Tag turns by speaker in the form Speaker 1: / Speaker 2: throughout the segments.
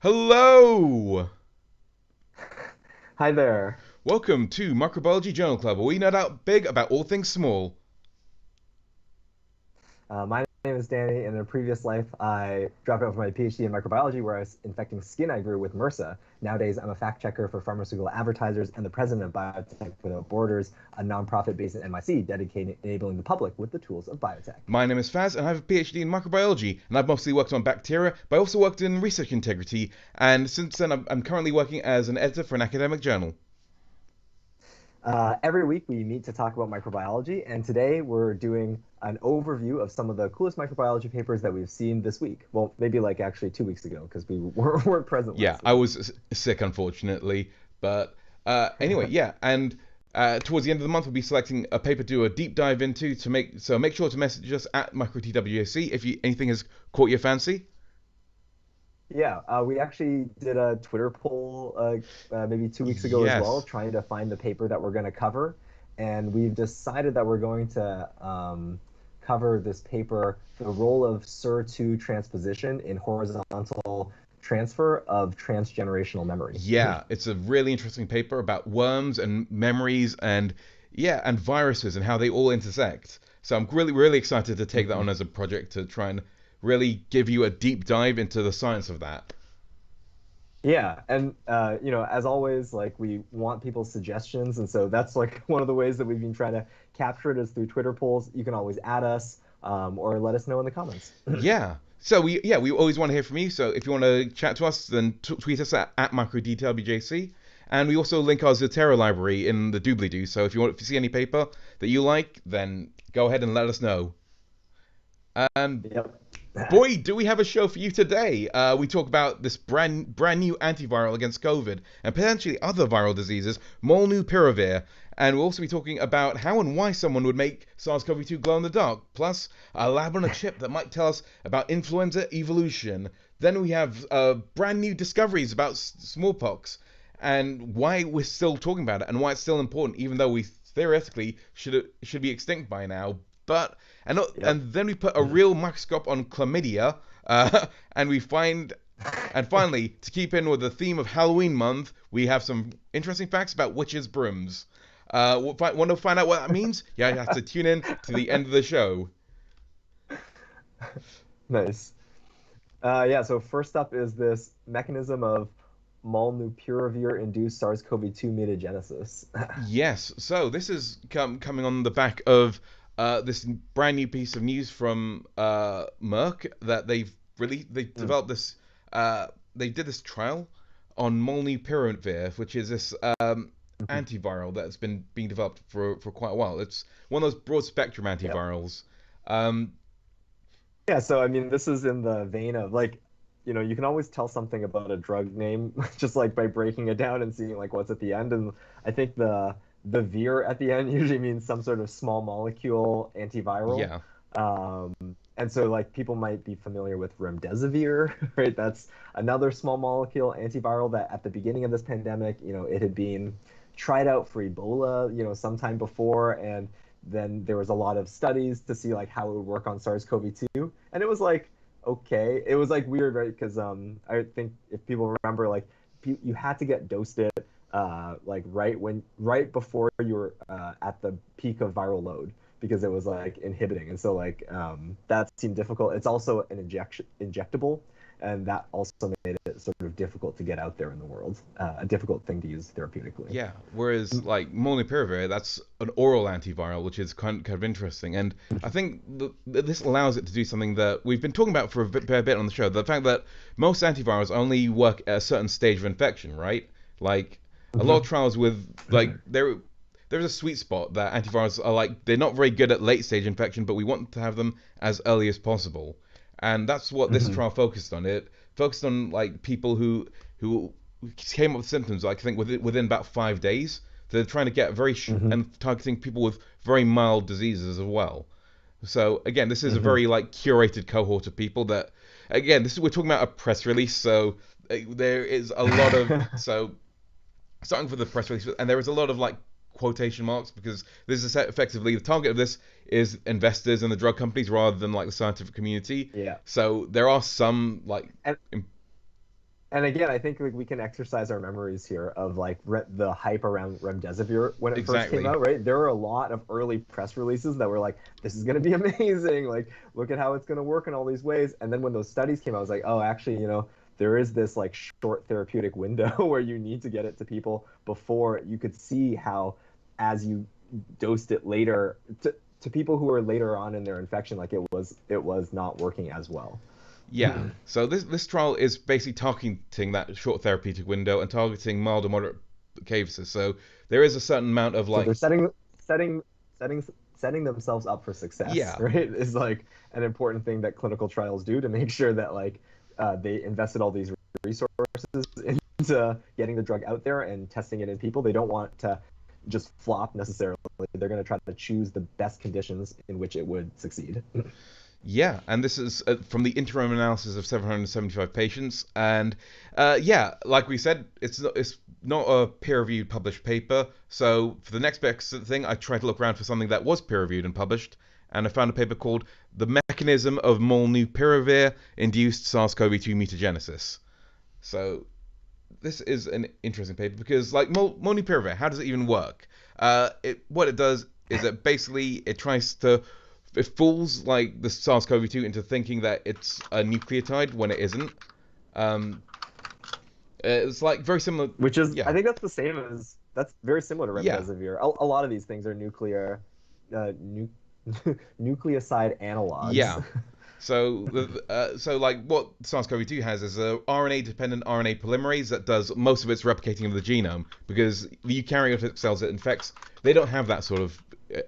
Speaker 1: Hello!
Speaker 2: Hi there.
Speaker 1: Welcome to Microbiology Journal Club, where we nerd out big about all things small.
Speaker 2: My name is Danny, and in a previous life, I dropped out for my PhD in microbiology, where I was infecting skin I grew with MRSA. Nowadays, I'm a fact checker for pharmaceutical advertisers and the president of Biotech Without Borders, a nonprofit based in NYC dedicated enabling the public with the tools of biotech.
Speaker 1: My name is Faz, and I have a PhD in microbiology, and I've mostly worked on bacteria, but I also worked in research integrity, and since then, I'm currently working as an editor for an academic journal.
Speaker 2: Every week, we meet to talk about microbiology, and today we're doing an overview of some of the coolest microbiology papers that we've seen this week. Well, maybe like actually 2 weeks ago, because we weren't present
Speaker 1: Yeah,
Speaker 2: last
Speaker 1: I
Speaker 2: week.
Speaker 1: was sick, unfortunately, but anyway, yeah, and towards the end of the month, we'll be selecting a paper to do a deep dive into. Make sure to message us at microtwjc if anything has caught your fancy.
Speaker 2: Yeah, we actually did a Twitter poll maybe 2 weeks ago as well,
Speaker 1: Yes.
Speaker 2: trying to find the paper that we're going to cover. And we've decided that we're going to cover this paper, the role of SIR2 transposition in horizontal transfer of transgenerational memory.
Speaker 1: Yeah, it's a really interesting paper about worms and memories and yeah, and viruses and how they all intersect. So I'm really excited to take that on
Speaker 2: Mhm.
Speaker 1: as a project to try and really give you a deep dive into the science of that.
Speaker 2: Yeah, and as always, like we want people's suggestions, and so that's like one of the ways that we've been trying to capture it is through Twitter polls. You can always add us or let us know in the comments.
Speaker 1: Yeah. So we always want to hear from you. So if you want to chat to us, then tweet us at microdetailbjc. And we also link our Zotero library in the doobly doo. So if you see any paper that you like, then go ahead and let us know. And
Speaker 2: Yep.
Speaker 1: boy, do we have a show for you today. We talk about this brand new antiviral against COVID and potentially other viral diseases, molnupiravir. And we'll also be talking about how and why someone would make SARS-CoV-2 glow in the dark, plus a lab on a chip that might tell us about influenza evolution. Then we have brand new discoveries about smallpox and why we're still talking about it and why it's still important, even though we theoretically should be extinct by now. But
Speaker 2: Yep.
Speaker 1: and then we put a real microscope on chlamydia, and we find and finally, to keep in with the theme of Halloween month, we have some interesting facts about witches' brooms. Want to find out what that means? Yeah, you have to tune in to the end of the show.
Speaker 2: Nice. Yeah, so first up is this mechanism of molnupiravir-induced SARS-CoV-2 mutagenesis.
Speaker 1: Yes, so this is coming on the back of this brand new piece of news from Merck that they
Speaker 2: Mm,
Speaker 1: developed this they did this trial on molnupiravir, which is this
Speaker 2: mhm.
Speaker 1: antiviral that's been being developed for quite a while. It's one of those broad spectrum
Speaker 2: Yep.
Speaker 1: antivirals. Um,
Speaker 2: Yeah, so I mean, this is in the vein of like, you can always tell something about a drug name just like by breaking it down and seeing like what's at the end. And I think the vir at the end usually means some sort of small molecule antiviral.
Speaker 1: yeah,
Speaker 2: Um, and so like people might be familiar with remdesivir, right? That's another small molecule antiviral that at the beginning of this pandemic, it had been tried out for Ebola, sometime before, and then there was a lot of studies to see like how it would work on SARS-CoV-2, and it was like okay, it was like weird, right? Because I think if people remember, like you had to get dosed it like right before you were at the peak of viral load because it was like inhibiting, and so like that seemed difficult. It's also an injectable, and that also made it sort of difficult to get out there in the world, a difficult thing to use therapeutically.
Speaker 1: yeah. Whereas like molnupiravir, that's an oral antiviral, which is kind of interesting. And I think this allows it to do something that we've been talking about for a bit on the show. The fact that most antivirals only work at a certain stage of infection, right? Like a lot of
Speaker 2: Mhm.
Speaker 1: trials with like there's a sweet spot that antivirals are like they're not very good at late stage infection, but we want to have them as early as possible. And that's what this
Speaker 2: Mhm.
Speaker 1: trial focused on. It focused on like people who came up with symptoms, like I think within about 5 days. They're trying to get
Speaker 2: Mhm.
Speaker 1: and targeting people with very mild diseases as well. So again, this is a
Speaker 2: Mhm.
Speaker 1: very like curated cohort of people that, again, this is we're talking about a press release, so there is a lot of so starting with the press release, and there is a lot of like quotation marks because this is effectively the target of this is investors and the drug companies rather than like the scientific community.
Speaker 2: Yeah.
Speaker 1: So there are some like
Speaker 2: And And again, I think like we can exercise our memories here of like the hype around remdesivir when it first came
Speaker 1: Exactly.
Speaker 2: out, right? There were a lot of early press releases that were like, "This is going to be amazing! Like, look at how it's going to work in all these ways." And then when those studies came out, I was like, "Oh, actually, there is this like short therapeutic window where you need to get it to people before you could see how, as you dosed it later to people who were later on in their infection, like it was not working as well."
Speaker 1: Yeah. So this trial is basically targeting that short therapeutic window and targeting mild or moderate cases. So there is a certain amount of
Speaker 2: So they're
Speaker 1: like,
Speaker 2: setting setting setting themselves up for success,
Speaker 1: yeah,
Speaker 2: right? Is like an important thing that clinical trials do to make sure that like they invested all these resources into getting the drug out there and testing it in people. They don't want to just flop necessarily. They're going to try to choose the best conditions in which it would succeed.
Speaker 1: yeah, and this is from the interim analysis of 775 patients, and yeah, like we said, it's not a peer-reviewed published paper. So for the next best thing, I tried to look around for something that was peer-reviewed and published, and I found a paper called "The Mechanism of Molnupiravir-Induced SARS-CoV-2 Mutagenesis." So this is an interesting paper because, like, molnupiravir, how does it even work? What it does is it basically it tries to it fools like the SARS-CoV-2 into thinking that it's a nucleotide when it isn't. Um, it's like very similar.
Speaker 2: Which is,
Speaker 1: Yeah,
Speaker 2: I think that's very similar to
Speaker 1: yeah,
Speaker 2: remdesivir. A lot of these things are nuclear, nu nucleoside
Speaker 1: yeah.
Speaker 2: analogs.
Speaker 1: So like what SARS-CoV-2 has is a RNA-dependent RNA polymerase that does most of its replicating of the genome because the eukaryotic cells it infects, they don't have that sort of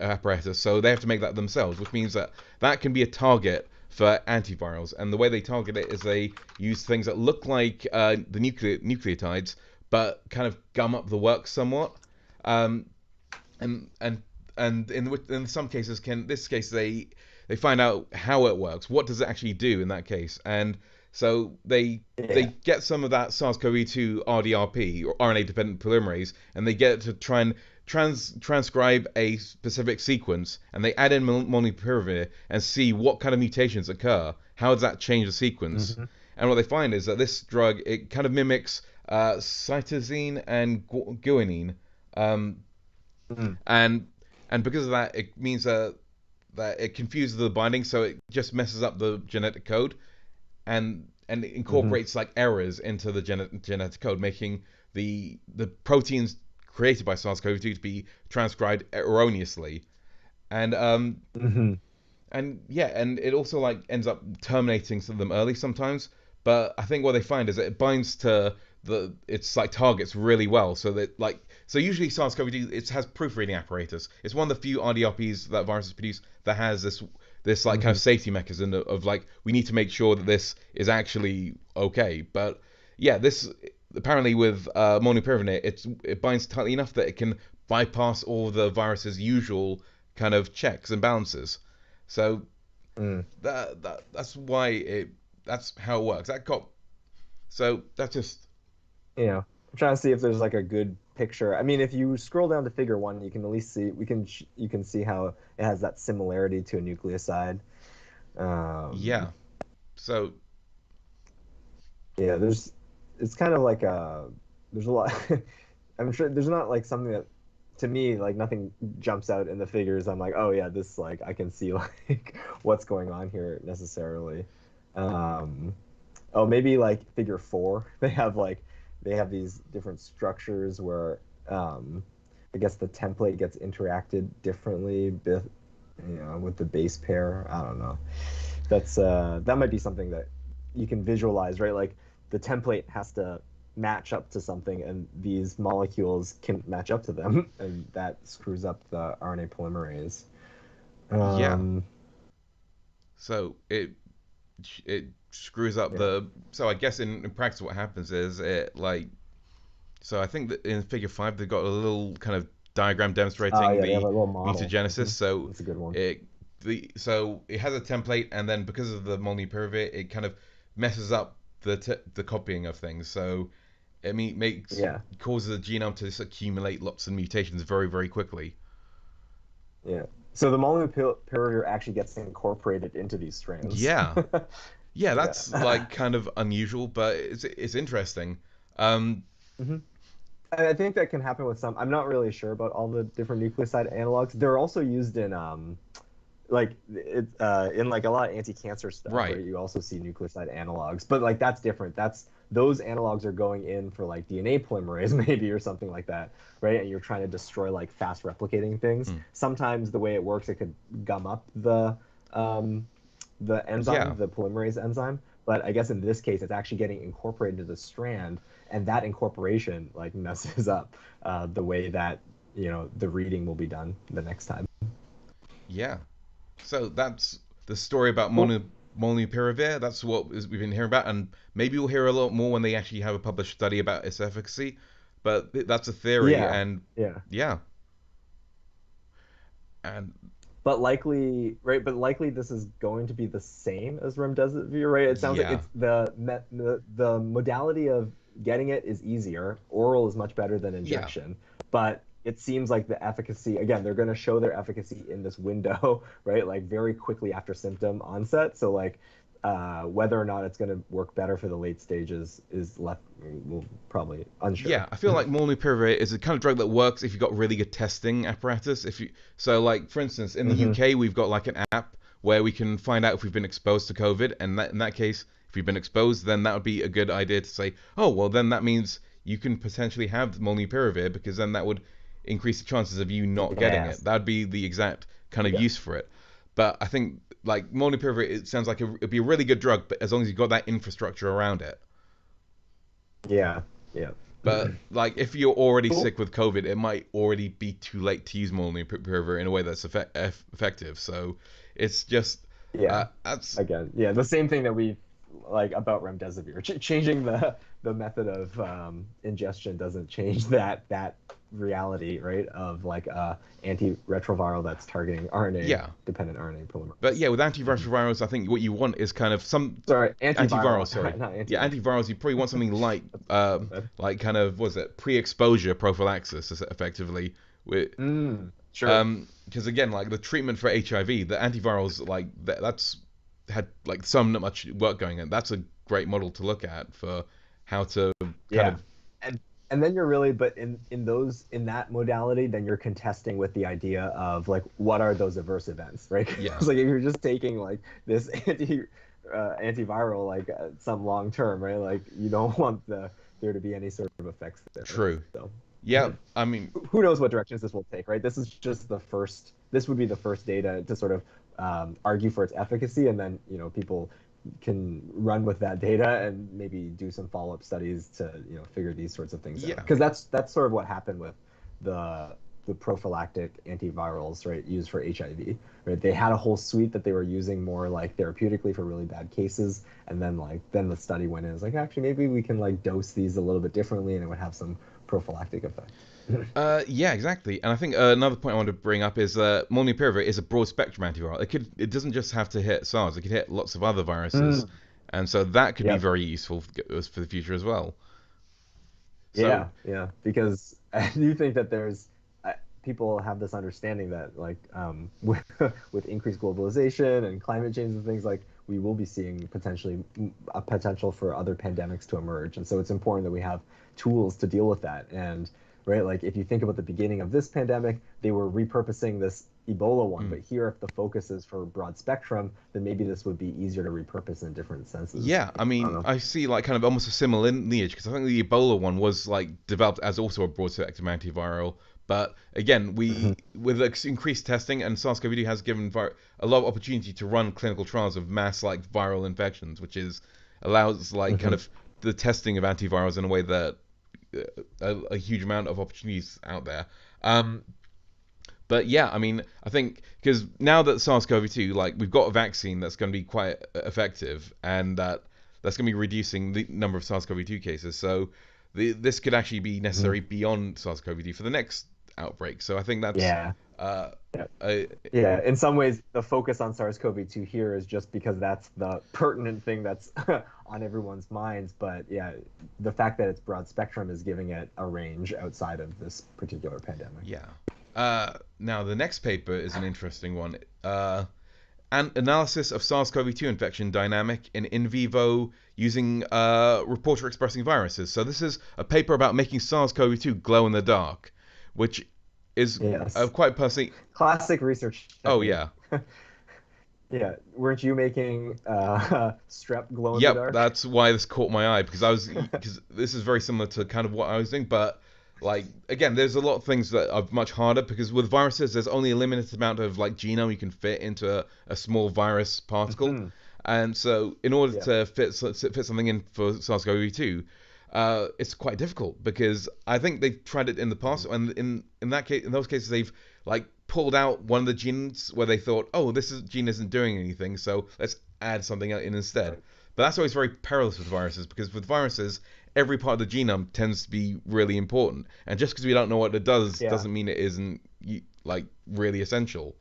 Speaker 1: apparatus, so they have to make that themselves, which means that that can be a target for antivirals. And the way they target it is they use things that look like the nucleotides, but kind of gum up the works somewhat. Um, and and and in some cases can this case they find out how it works, what does it actually do in that case, and so they
Speaker 2: Yeah.
Speaker 1: get some of that SARS-CoV-2 RDRP or RNA dependent polymerase, and they get it to try and transcribe a specific sequence, and they add in molnupiravir and see what kind of mutations occur. How does that change the sequence?
Speaker 2: Hmm.
Speaker 1: And what they find is that this drug it kind of mimics cytosine and guanine, um,
Speaker 2: Hmm.
Speaker 1: and because of that, it means that it confuses the binding, so it just messes up the genetic code, and it
Speaker 2: Hmm.
Speaker 1: incorporates like errors into the genetic code, making the proteins created by SARS-CoV-2 to be transcribed erroneously, and
Speaker 2: Hmm.
Speaker 1: and yeah, and it also like ends up terminating some of them early sometimes. But I think what they find is that it binds to it's like targets really well. So that like so usually SARS-CoV-2 it has proofreading apparatus. It's one of the few RDRPs that viruses produce that has this like kind of
Speaker 2: Hmm.
Speaker 1: safety mechanism of like we need to make sure that this is actually okay. But yeah, this apparently with molnupiravir it binds tightly enough that it can bypass all the virus's usual kind of checks and balances. So
Speaker 2: Mm.
Speaker 1: that's why it that's how it works. That got so that's just
Speaker 2: I'm trying to see if there's like a good picture. I mean, if you scroll down to figure one, you can at least see you can see how it has that similarity to a nucleoside.
Speaker 1: yeah.
Speaker 2: Um,
Speaker 1: So
Speaker 2: yeah, it's kind of like there's a lot. I'm sure there's not like something that to me like nothing jumps out in the figures. I'm like, oh yeah, this like I can see like what's going on here necessarily. Um, oh, maybe like figure four. They have these different structures where um, I guess the template gets interacted differently, with the base pair. I don't know. That might be something that you can visualize, right? Like the template has to match up to something, and these molecules can match up to them, and that screws up the RNA polymerase.
Speaker 1: yeah.
Speaker 2: Um,
Speaker 1: So it screws up
Speaker 2: yeah.
Speaker 1: the so I guess in practice what happens is it like so I think that in figure five they've got a little kind of diagram
Speaker 2: Oh
Speaker 1: demonstrating
Speaker 2: yeah, they have
Speaker 1: the
Speaker 2: a little model.
Speaker 1: mutagenesis.
Speaker 2: Hmm.
Speaker 1: So
Speaker 2: That's a good one.
Speaker 1: it so it has a template, and then because of the molnupiravir, it kind of messes up the copying of things. So it makes
Speaker 2: Yeah.
Speaker 1: causes the genome to just accumulate lots of mutations very very quickly.
Speaker 2: Yeah. So the molnupiravir actually gets incorporated into these strands.
Speaker 1: Yeah, Yeah, that's
Speaker 2: Yeah.
Speaker 1: like kind of unusual, but it's interesting. Um,
Speaker 2: hmm I think that can happen with some. I'm not really sure about all the different nucleoside analogs. They're also used in in like a lot of anti-cancer stuff,
Speaker 1: right.
Speaker 2: right? You also see nucleoside analogs, but like that's different. That's those analogs are going in for like DNA polymerase maybe or something like that, right? And you're trying to destroy like fast replicating things.
Speaker 1: Hmm.
Speaker 2: Sometimes the way it works, it could gum up um, the
Speaker 1: Yeah.
Speaker 2: enzyme, the polymerase enzyme. But I guess in this case, it's actually getting incorporated into the strand, and that incorporation like messes up the way that the reading will be done the next time.
Speaker 1: Yeah. So that's the story about
Speaker 2: Cool.
Speaker 1: molnupiravir. That's what we've been hearing about, and maybe we'll hear a lot more when they actually have a published study about its efficacy. But that's a theory,
Speaker 2: Yeah,
Speaker 1: and
Speaker 2: yeah.
Speaker 1: yeah, and
Speaker 2: But likely, right? But likely, this is going to be the same as remdesivir, right? It sounds like
Speaker 1: yeah,
Speaker 2: it's the modality of getting it is easier. Oral is much better than
Speaker 1: yeah,
Speaker 2: injection, but it seems like the efficacy, again, they're going to show their efficacy in this window, right? Like very quickly after symptom onset. So like whether or not it's going to work better for the late stages is left, well, probably unsure.
Speaker 1: yeah. I feel like molnupiravir is a kind of drug that works if you've got really good testing apparatus. If you so, like for instance, in the
Speaker 2: hmm
Speaker 1: UK, we've got like an app where we can find out if we've been exposed to COVID, and in that case, if we've been exposed, then that would be a good idea to say, oh well, then that means you can potentially have molnupiravir because then that would increase the chances of you not getting it.
Speaker 2: Yes.
Speaker 1: That'd be the exact kind of
Speaker 2: Yeah.
Speaker 1: use for it. But I think like molnupiravir, it sounds like it'd be a really good drug, but as long as you've got that infrastructure around it.
Speaker 2: Yeah. Yeah.
Speaker 1: But like if you're already
Speaker 2: Cool.
Speaker 1: sick with COVID, it might already be too late to use molnupiravir in a way that's effective. So it's just
Speaker 2: Yeah.
Speaker 1: that's
Speaker 2: Again, yeah, the same thing that we like about remdesivir. Changing the method of ingestion doesn't change that reality, right? Of like antiretroviral that's targeting RNA
Speaker 1: yeah.
Speaker 2: dependent RNA
Speaker 1: But
Speaker 2: polymerase.
Speaker 1: yeah, with
Speaker 2: Mhm.
Speaker 1: antiretrovirals, I think what you want is kind of some
Speaker 2: Sorry,
Speaker 1: antivirals.
Speaker 2: antiviral,
Speaker 1: Sorry,
Speaker 2: not
Speaker 1: yeah,
Speaker 2: antiretroviral.
Speaker 1: antivirals. You probably want something
Speaker 2: My bad.
Speaker 1: like kind of was it pre-exposure prophylaxis, effectively. With
Speaker 2: Sure.
Speaker 1: because again, like the treatment for HIV, the antivirals like that's had like some not much work going on. That's a great model to look at for how to kind
Speaker 2: Yeah.
Speaker 1: of
Speaker 2: And and then you're really, but in that modality, then you're contesting with the idea of like what are those adverse events, right?
Speaker 1: yeah,
Speaker 2: Because like if you're just taking like this antiviral like some long term, right? Like you don't want there to be any sort of effects there.
Speaker 1: true.
Speaker 2: So
Speaker 1: Yeah, I mean,
Speaker 2: who knows what directions this will take, right? This is just the first. This would be the first data to sort of argue for its efficacy, and then people can run with that data and maybe do some follow-up studies to figure these sorts of things out.
Speaker 1: yeah,
Speaker 2: Because that's sort of what happened with the the prophylactic antivirals, right, used for HIV. Right, they had a whole suite that they were using more like therapeutically for really bad cases, and then the study went in. It's like actually maybe we can like dose these a little bit differently, and it would have some prophylactic effect.
Speaker 1: yeah, exactly. And I think another point I want to bring up is molnupiravir is a broad spectrum antiviral. It doesn't just have to hit SARS. It could hit lots of other viruses,
Speaker 2: Mm,
Speaker 1: and so that could be
Speaker 2: yep.
Speaker 1: very useful for the future as well. So
Speaker 2: Yeah, yeah, because I do think that there's people have this understanding that like with increased globalization and climate change and things like we will be seeing potentially a potential for other pandemics to emerge, and so it's important that we have tools to deal with that. And right, like if you think about the beginning of this pandemic, they were repurposing this Ebola one,
Speaker 1: mm,
Speaker 2: but here if the focus is for broad spectrum, then maybe this would be easier to repurpose in different senses.
Speaker 1: yeah, I
Speaker 2: I don't
Speaker 1: mean,
Speaker 2: know.
Speaker 1: I see like kind of almost a similar lineage because I think the Ebola one was like developed as also a broad spectrum antiviral. But again,
Speaker 2: hmm
Speaker 1: we with increased testing and SARS-CoV-2 has given a lot of opportunity to run clinical trials of mass like viral infections, which is allows like kind
Speaker 2: hmm
Speaker 1: of the testing of antivirals in a way that a huge amount of opportunities out there. Um, but yeah, I mean, I think because now that SARS-CoV-2, like we've got a vaccine that's going to be quite effective, and that's going to be reducing the number of SARS-CoV-2 cases. So this could actually be
Speaker 2: hmm
Speaker 1: necessary beyond SARS-CoV-2 for the next outbreak. So I think that's
Speaker 2: Yeah.
Speaker 1: uh,
Speaker 2: Yeah.
Speaker 1: uh,
Speaker 2: Yeah, in some ways, the focus on SARS-CoV-2 here is just because that's the pertinent thing that's on everyone's minds. But yeah, the fact that it's broad spectrum is giving it a range outside of this particular pandemic.
Speaker 1: yeah. Now the next paper is an interesting one. analysis of SARS-CoV-2 infection dynamic in vivo using reporter expressing viruses. So this is a paper about making SARS-CoV-2 glow in the dark, which is
Speaker 2: Yes.
Speaker 1: quite personally.
Speaker 2: Classic research
Speaker 1: Oh
Speaker 2: technique.
Speaker 1: yeah,
Speaker 2: Yeah, weren't you making strep glow in the
Speaker 1: yep.
Speaker 2: dark?
Speaker 1: That's why this caught my eye because this is very similar to kind of what I was doing, but like again, there's a lot of things that are much harder because with viruses, there's only a limited amount of like genome you can fit into a small virus particle,
Speaker 2: Hmm.
Speaker 1: and so in order
Speaker 2: Yeah.
Speaker 1: to fit something in for SARS-CoV-2, it's quite difficult because I think they've tried it in the past,
Speaker 2: Hmm.
Speaker 1: and in that case, in those cases, they've like pulled out one of the genes where they thought, oh, gene isn't doing anything, so let's add something in instead.
Speaker 2: Right.
Speaker 1: But that's always very perilous with viruses because with viruses, every part of the genome tends to be really important, and just because we don't know what it does
Speaker 2: Yeah.
Speaker 1: doesn't mean it isn't like really essential.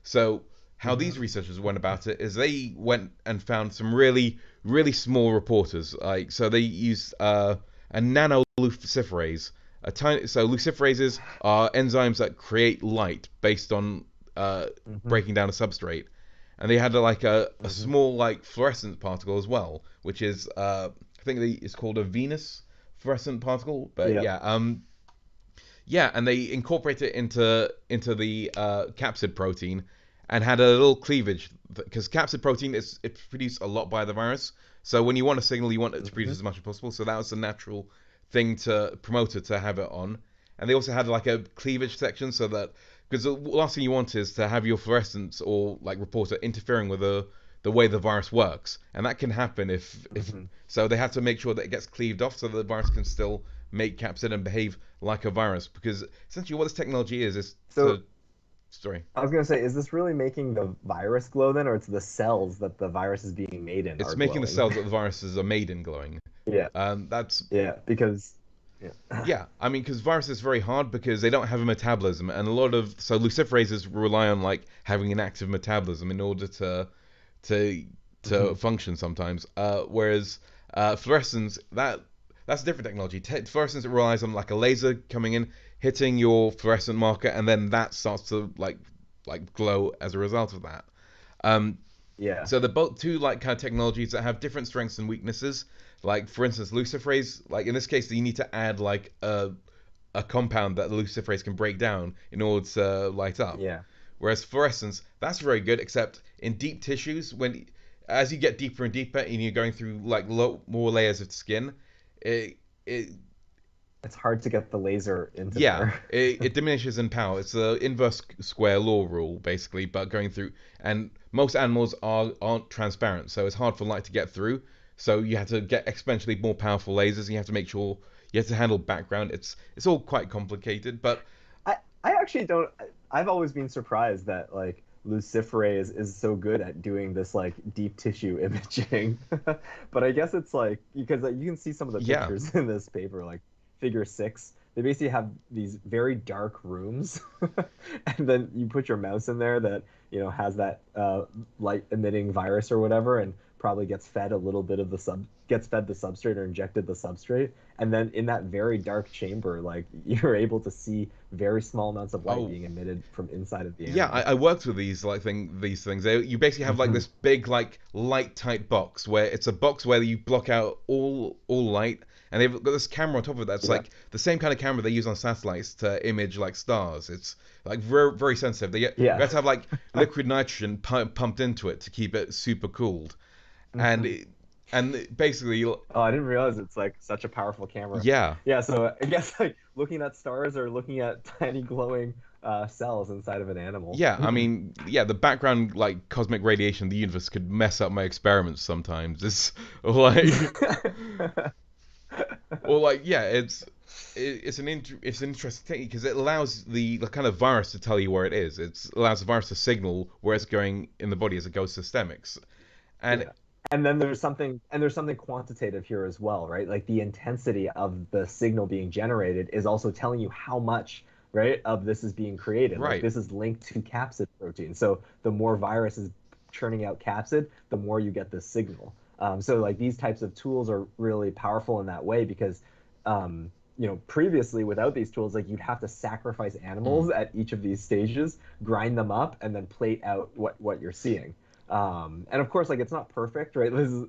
Speaker 1: So how
Speaker 2: Hmm.
Speaker 1: these researchers went about it is they went and found some really small reporters. Like so they used a nanoluciferase. So luciferases are enzymes that create light based on
Speaker 2: Hmm.
Speaker 1: breaking down a substrate, and they had a
Speaker 2: Hmm.
Speaker 1: small like fluorescent particle as well, which is I think it's called a Venus fluorescent particle. But
Speaker 2: Yeah.
Speaker 1: yeah, and they incorporate it into the capsid protein, and had a little cleavage because capsid protein is it's produced a lot by the virus. So when you want a signal, you want it to produce
Speaker 2: Hmm.
Speaker 1: as much as possible. So that was the natural thing to promote it to have it on. And they also had like a cleavage section so that because the last thing you want is to have your fluorescence or like reporter interfering with the way the virus works, and that can happen if
Speaker 2: Hmm.
Speaker 1: so they have to make sure that it gets cleaved off so that the virus can still make capsid and behave like a virus because essentially what this technology is
Speaker 2: So
Speaker 1: to sorry
Speaker 2: I was gonna say, is this really making the virus glow then, or it's the cells that the virus is being made in
Speaker 1: it's
Speaker 2: are
Speaker 1: making the
Speaker 2: glowing?
Speaker 1: cells that the viruses are made in glowing.
Speaker 2: Yeah.
Speaker 1: That's
Speaker 2: Yeah. Because yeah.
Speaker 1: yeah, I mean, because virus is very hard because they don't have a metabolism, and a lot of so luciferases rely on like having an active metabolism in order to
Speaker 2: Hmm.
Speaker 1: function sometimes. Whereas fluorescence that's a different technology. Fluorescence relies on like a laser coming in, hitting your fluorescent marker, and then that starts to like glow as a result of that. Um,
Speaker 2: Yeah.
Speaker 1: so they're both two like kind of technologies that have different strengths and weaknesses. Like for instance, luciferase, like in this case, you need to add like a compound that the luciferase can break down in order to light up.
Speaker 2: Yeah.
Speaker 1: Whereas fluorescence, that's very good, except in deep tissues, when as you get deeper and deeper, and you're going through like more layers of skin, it it
Speaker 2: It's hard to get the laser into
Speaker 1: yeah,
Speaker 2: there.
Speaker 1: it diminishes in power. It's the inverse square law rule, basically, but going through. And most animals aren't transparent, so it's hard for light to get through. So you have to get exponentially more powerful lasers, and you have to make sure you have to handle background. It's all quite complicated, but
Speaker 2: I actually don't. I've always been surprised that like luciferase is so good at doing this like deep tissue imaging. But I guess it's like because you can see some of the
Speaker 1: yeah,
Speaker 2: pictures in this paper, like figure six. They basically have these very dark rooms, and then you put your mouse in there that has that light emitting virus or whatever, and probably gets fed a little bit of the gets fed the substrate or injected the substrate, and then in that very dark chamber, like you're able to see very small amounts of light
Speaker 1: oh
Speaker 2: being emitted from inside of the
Speaker 1: yeah,
Speaker 2: animal.
Speaker 1: I worked with these things. You basically have like
Speaker 2: Hmm.
Speaker 1: this big like light tight box where it's a box where you block out all light, and they've got this camera on top of it that's
Speaker 2: Yeah.
Speaker 1: like the same kind of camera they use on satellites to image like stars. It's like very sensitive. You
Speaker 2: Yeah.
Speaker 1: have to have like liquid nitrogen pumped into it to keep it super cooled, and
Speaker 2: Hmm.
Speaker 1: basically
Speaker 2: Oh, I didn't realize it's like such a powerful camera.
Speaker 1: yeah.
Speaker 2: Yeah, so I guess like looking at stars or looking at tiny glowing cells inside of an animal.
Speaker 1: Yeah, I mean, yeah, the background like cosmic radiation of the universe could mess up my experiments sometimes. It's like or like yeah, it's an interesting technique because it allows the kind of virus to tell you where it is. It allows the virus to signal where it's going in the body as it goes systemics. And
Speaker 2: Yeah. And then there's something quantitative here as well, right? Like the intensity of the signal being generated is also telling you how much, right, of this is being created. Like
Speaker 1: right,
Speaker 2: this is linked to capsid protein. So the more virus is churning out capsid, the more you get this signal. So like these types of tools are really powerful in that way because previously without these tools, like you'd have to sacrifice
Speaker 1: mm,
Speaker 2: animals at each of these stages, grind them up, and then plate out what you're seeing. And of course, like it's not perfect, right? This is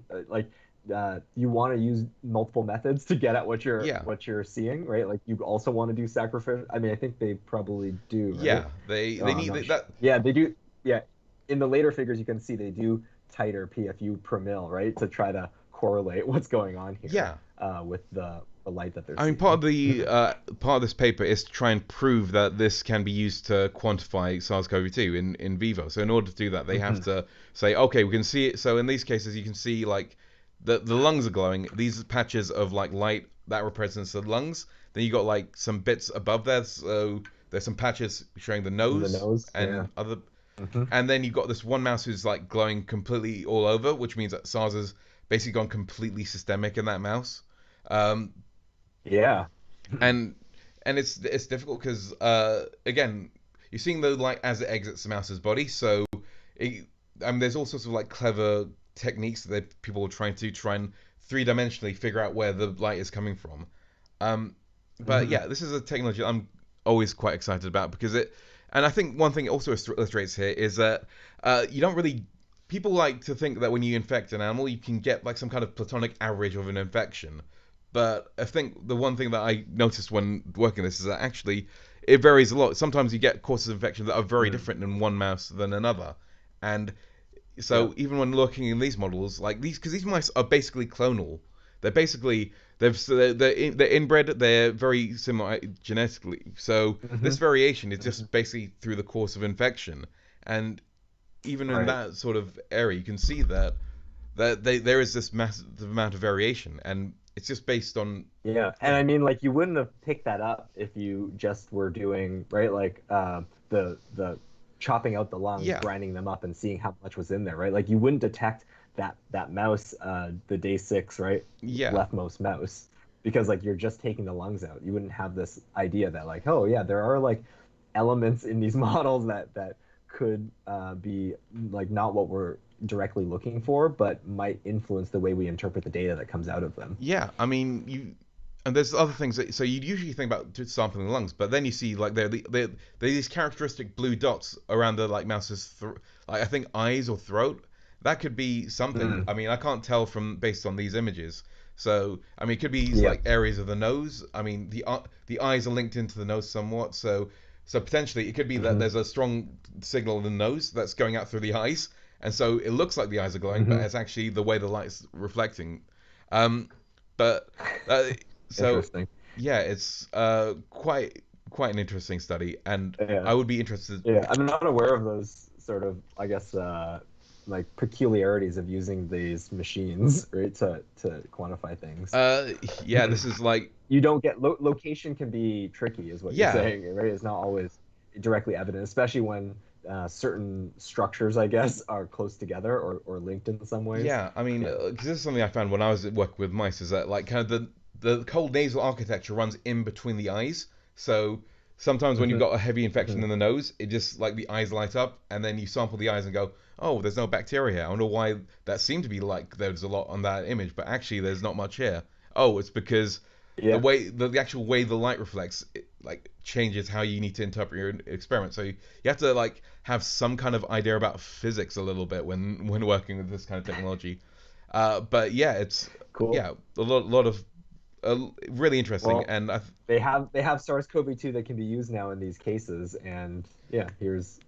Speaker 2: you want to use multiple methods to get at
Speaker 1: Yeah,
Speaker 2: what you're seeing, right? Like you also want to do sacrificial. I mean, I think they probably do, right?
Speaker 1: yeah. They
Speaker 2: Oh, I'm
Speaker 1: need
Speaker 2: not sure.
Speaker 1: that.
Speaker 2: Yeah, they do. Yeah, in the later figures, you can see they do tighter PFU per mil, right, to try to correlate what's going on here
Speaker 1: Yeah.
Speaker 2: with the light that they're
Speaker 1: I mean, part
Speaker 2: seeing.
Speaker 1: of the part of this paper is to try and prove that this can be used to quantify SARS-CoV-2 in vivo. So in order to do that, they have
Speaker 2: Mhm.
Speaker 1: to say, okay, we can see it. So in these cases, you can see like the lungs are glowing. These patches of like light that represents the lungs. Then you got like some bits above there. So there's some patches showing the
Speaker 2: In the
Speaker 1: nose
Speaker 2: nose, yeah.
Speaker 1: and other.
Speaker 2: Hmm.
Speaker 1: And then you've got this one mouse who's like glowing completely all over, which means that SARS has basically gone completely systemic in that mouse. Um,
Speaker 2: Yeah.
Speaker 1: and it's difficult because again you're seeing the light as it exits the mouse's body, so it, I mean there's all sorts of like clever techniques that people are trying to try and three-dimensionally figure out where the light is coming from. But
Speaker 2: Hmm.
Speaker 1: yeah, this is a technology I'm always quite excited about because it, and I think one thing it also illustrates here is that you don't really, people like to think that when you infect an animal you can get like some kind of platonic average of an infection, but I think the one thing that I noticed when working this is that actually it varies a lot. Sometimes you get courses of infection that are very
Speaker 2: Mm.
Speaker 1: different in one mouse than another. And so
Speaker 2: Yep.
Speaker 1: even when looking in these models, like these, because these mice are basically clonal. They're basically they're inbred. They're very similar genetically. So
Speaker 2: Hmm.
Speaker 1: this variation is
Speaker 2: Hmm.
Speaker 1: just basically through the course of infection. And even in
Speaker 2: Right.
Speaker 1: that sort of area, you can see that there is this massive amount of variation, and it's just based on
Speaker 2: Yeah, and
Speaker 1: yeah.
Speaker 2: I mean, like you wouldn't have picked that up if you just were doing right, like the chopping out the lungs,
Speaker 1: Yeah,
Speaker 2: grinding them up, and seeing how much was in there, right? Like you wouldn't detect that mouse, the day six, right,
Speaker 1: yeah,
Speaker 2: leftmost mouse, because like you're just taking the lungs out. You wouldn't have this idea that like, oh yeah, there are like elements in these models that could be like not what we're directly looking for, but might influence the way we interpret the data that comes out of them.
Speaker 1: yeah. I mean, you and there's other things that so you'd usually think about just sampling the lungs, but then you see like they're these characteristic blue dots around the like mouse's like I think eyes or throat. That could be something.
Speaker 2: Mm.
Speaker 1: I mean, I can't tell from based on these images. So I mean, it could be
Speaker 2: Yeah.
Speaker 1: like areas of the nose. I mean, the eyes are linked into the nose somewhat. So potentially it could be that
Speaker 2: Hmm.
Speaker 1: there's a strong signal in the nose that's going out through the eyes, and so it looks like the eyes are glowing, but
Speaker 2: Hmm.
Speaker 1: it's actually the way the light's reflecting. Um, but uh, so
Speaker 2: Interesting.
Speaker 1: yeah, it's quite an interesting study, and
Speaker 2: Yeah.
Speaker 1: I would be interested.
Speaker 2: Yeah. I'm not aware of those sort of, I guess, like peculiarities of using these machines, right, to quantify things.
Speaker 1: Uh, yeah, this is like
Speaker 2: You don't get location can be tricky, is what you're
Speaker 1: yeah,
Speaker 2: saying, right? It's not always directly evident, especially when certain structures, I guess, are close together or linked in some ways.
Speaker 1: yeah. I mean,
Speaker 2: Yeah.
Speaker 1: because this is something I found when I was at work with mice, is that like kind of the cold nasal architecture runs in between the eyes, so. Sometimes when you've
Speaker 2: Hmm.
Speaker 1: got a heavy infection
Speaker 2: Hmm.
Speaker 1: in the nose, it just like the eyes light up, and then you sample the eyes and go, "Oh, there's no bacteria here." I wonder why that seemed to be like there's a lot on that image, but actually there's not much here. Oh, it's because
Speaker 2: Yeah.
Speaker 1: the actual way the light reflects it, like changes how you need to interpret your experiment. So you have to like have some kind of idea about physics a little bit when working with this kind of technology. But yeah, it's
Speaker 2: Cool.
Speaker 1: yeah lot of really interesting,
Speaker 2: Well,
Speaker 1: and I
Speaker 2: they have SARS-CoV-2 that can be used now in these cases, and yeah, here's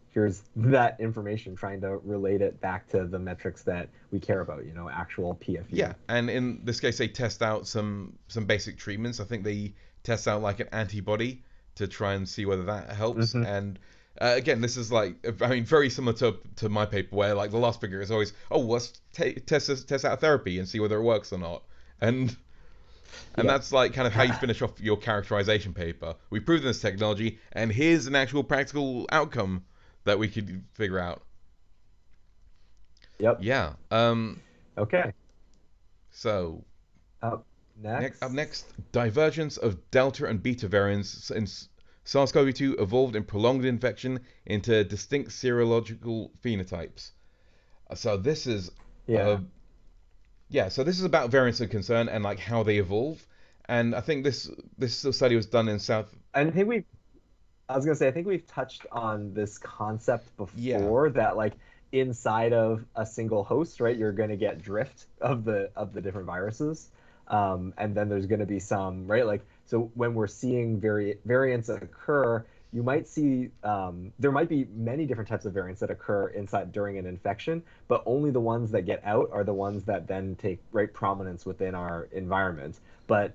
Speaker 2: that information, trying to relate it back to the metrics that we care about, actual
Speaker 1: yeah,
Speaker 2: PFU.
Speaker 1: and in this case, they test out some basic treatments. I think they test out like an antibody to try and see whether that helps.
Speaker 2: Hmm.
Speaker 1: And again, this is like I mean, very similar to my paper where like the last figure is always, oh, let's test out therapy and see whether it works or not. And and
Speaker 2: Yep.
Speaker 1: that's like kind of how you finish off your characterization paper. We proved this technology, and here's an actual practical outcome that we could figure out.
Speaker 2: Yep.
Speaker 1: Yeah.
Speaker 2: Okay.
Speaker 1: So
Speaker 2: Up
Speaker 1: Up
Speaker 2: next.
Speaker 1: next, divergence of delta and beta variants since SARS-CoV-2 evolved in prolonged infection into distinct serological phenotypes. So this is, uh,
Speaker 2: Yeah.
Speaker 1: yeah. So this is about variants of concern and like how they evolve. And I think this study was done in South.
Speaker 2: I think I was gonna say, I think we've touched on this concept
Speaker 1: Yeah,
Speaker 2: before, that like inside of a single host, right, you're going to get drift of the different viruses. And then there's going to be some, right, like, so when we're seeing variants occur, you might see there might be many different types of variants that occur inside during an infection, but only the ones that get out are the ones that then take right prominence within our environment. But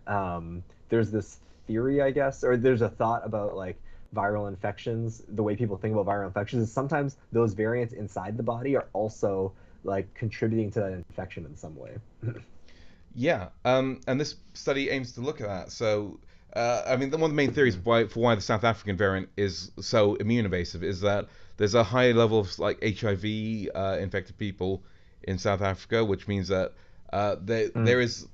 Speaker 2: there's this theory, I guess, or there's a thought about like viral infections. The way people think about viral infections is sometimes those variants inside the body are also like contributing to that infection in some way.
Speaker 1: Yeah, and this study aims to look at that. So, I mean, one of the main theories why the South African variant is so immune evasive is that there's a high level of like HIV infected people in South Africa, which means that there
Speaker 2: Mm.
Speaker 1: is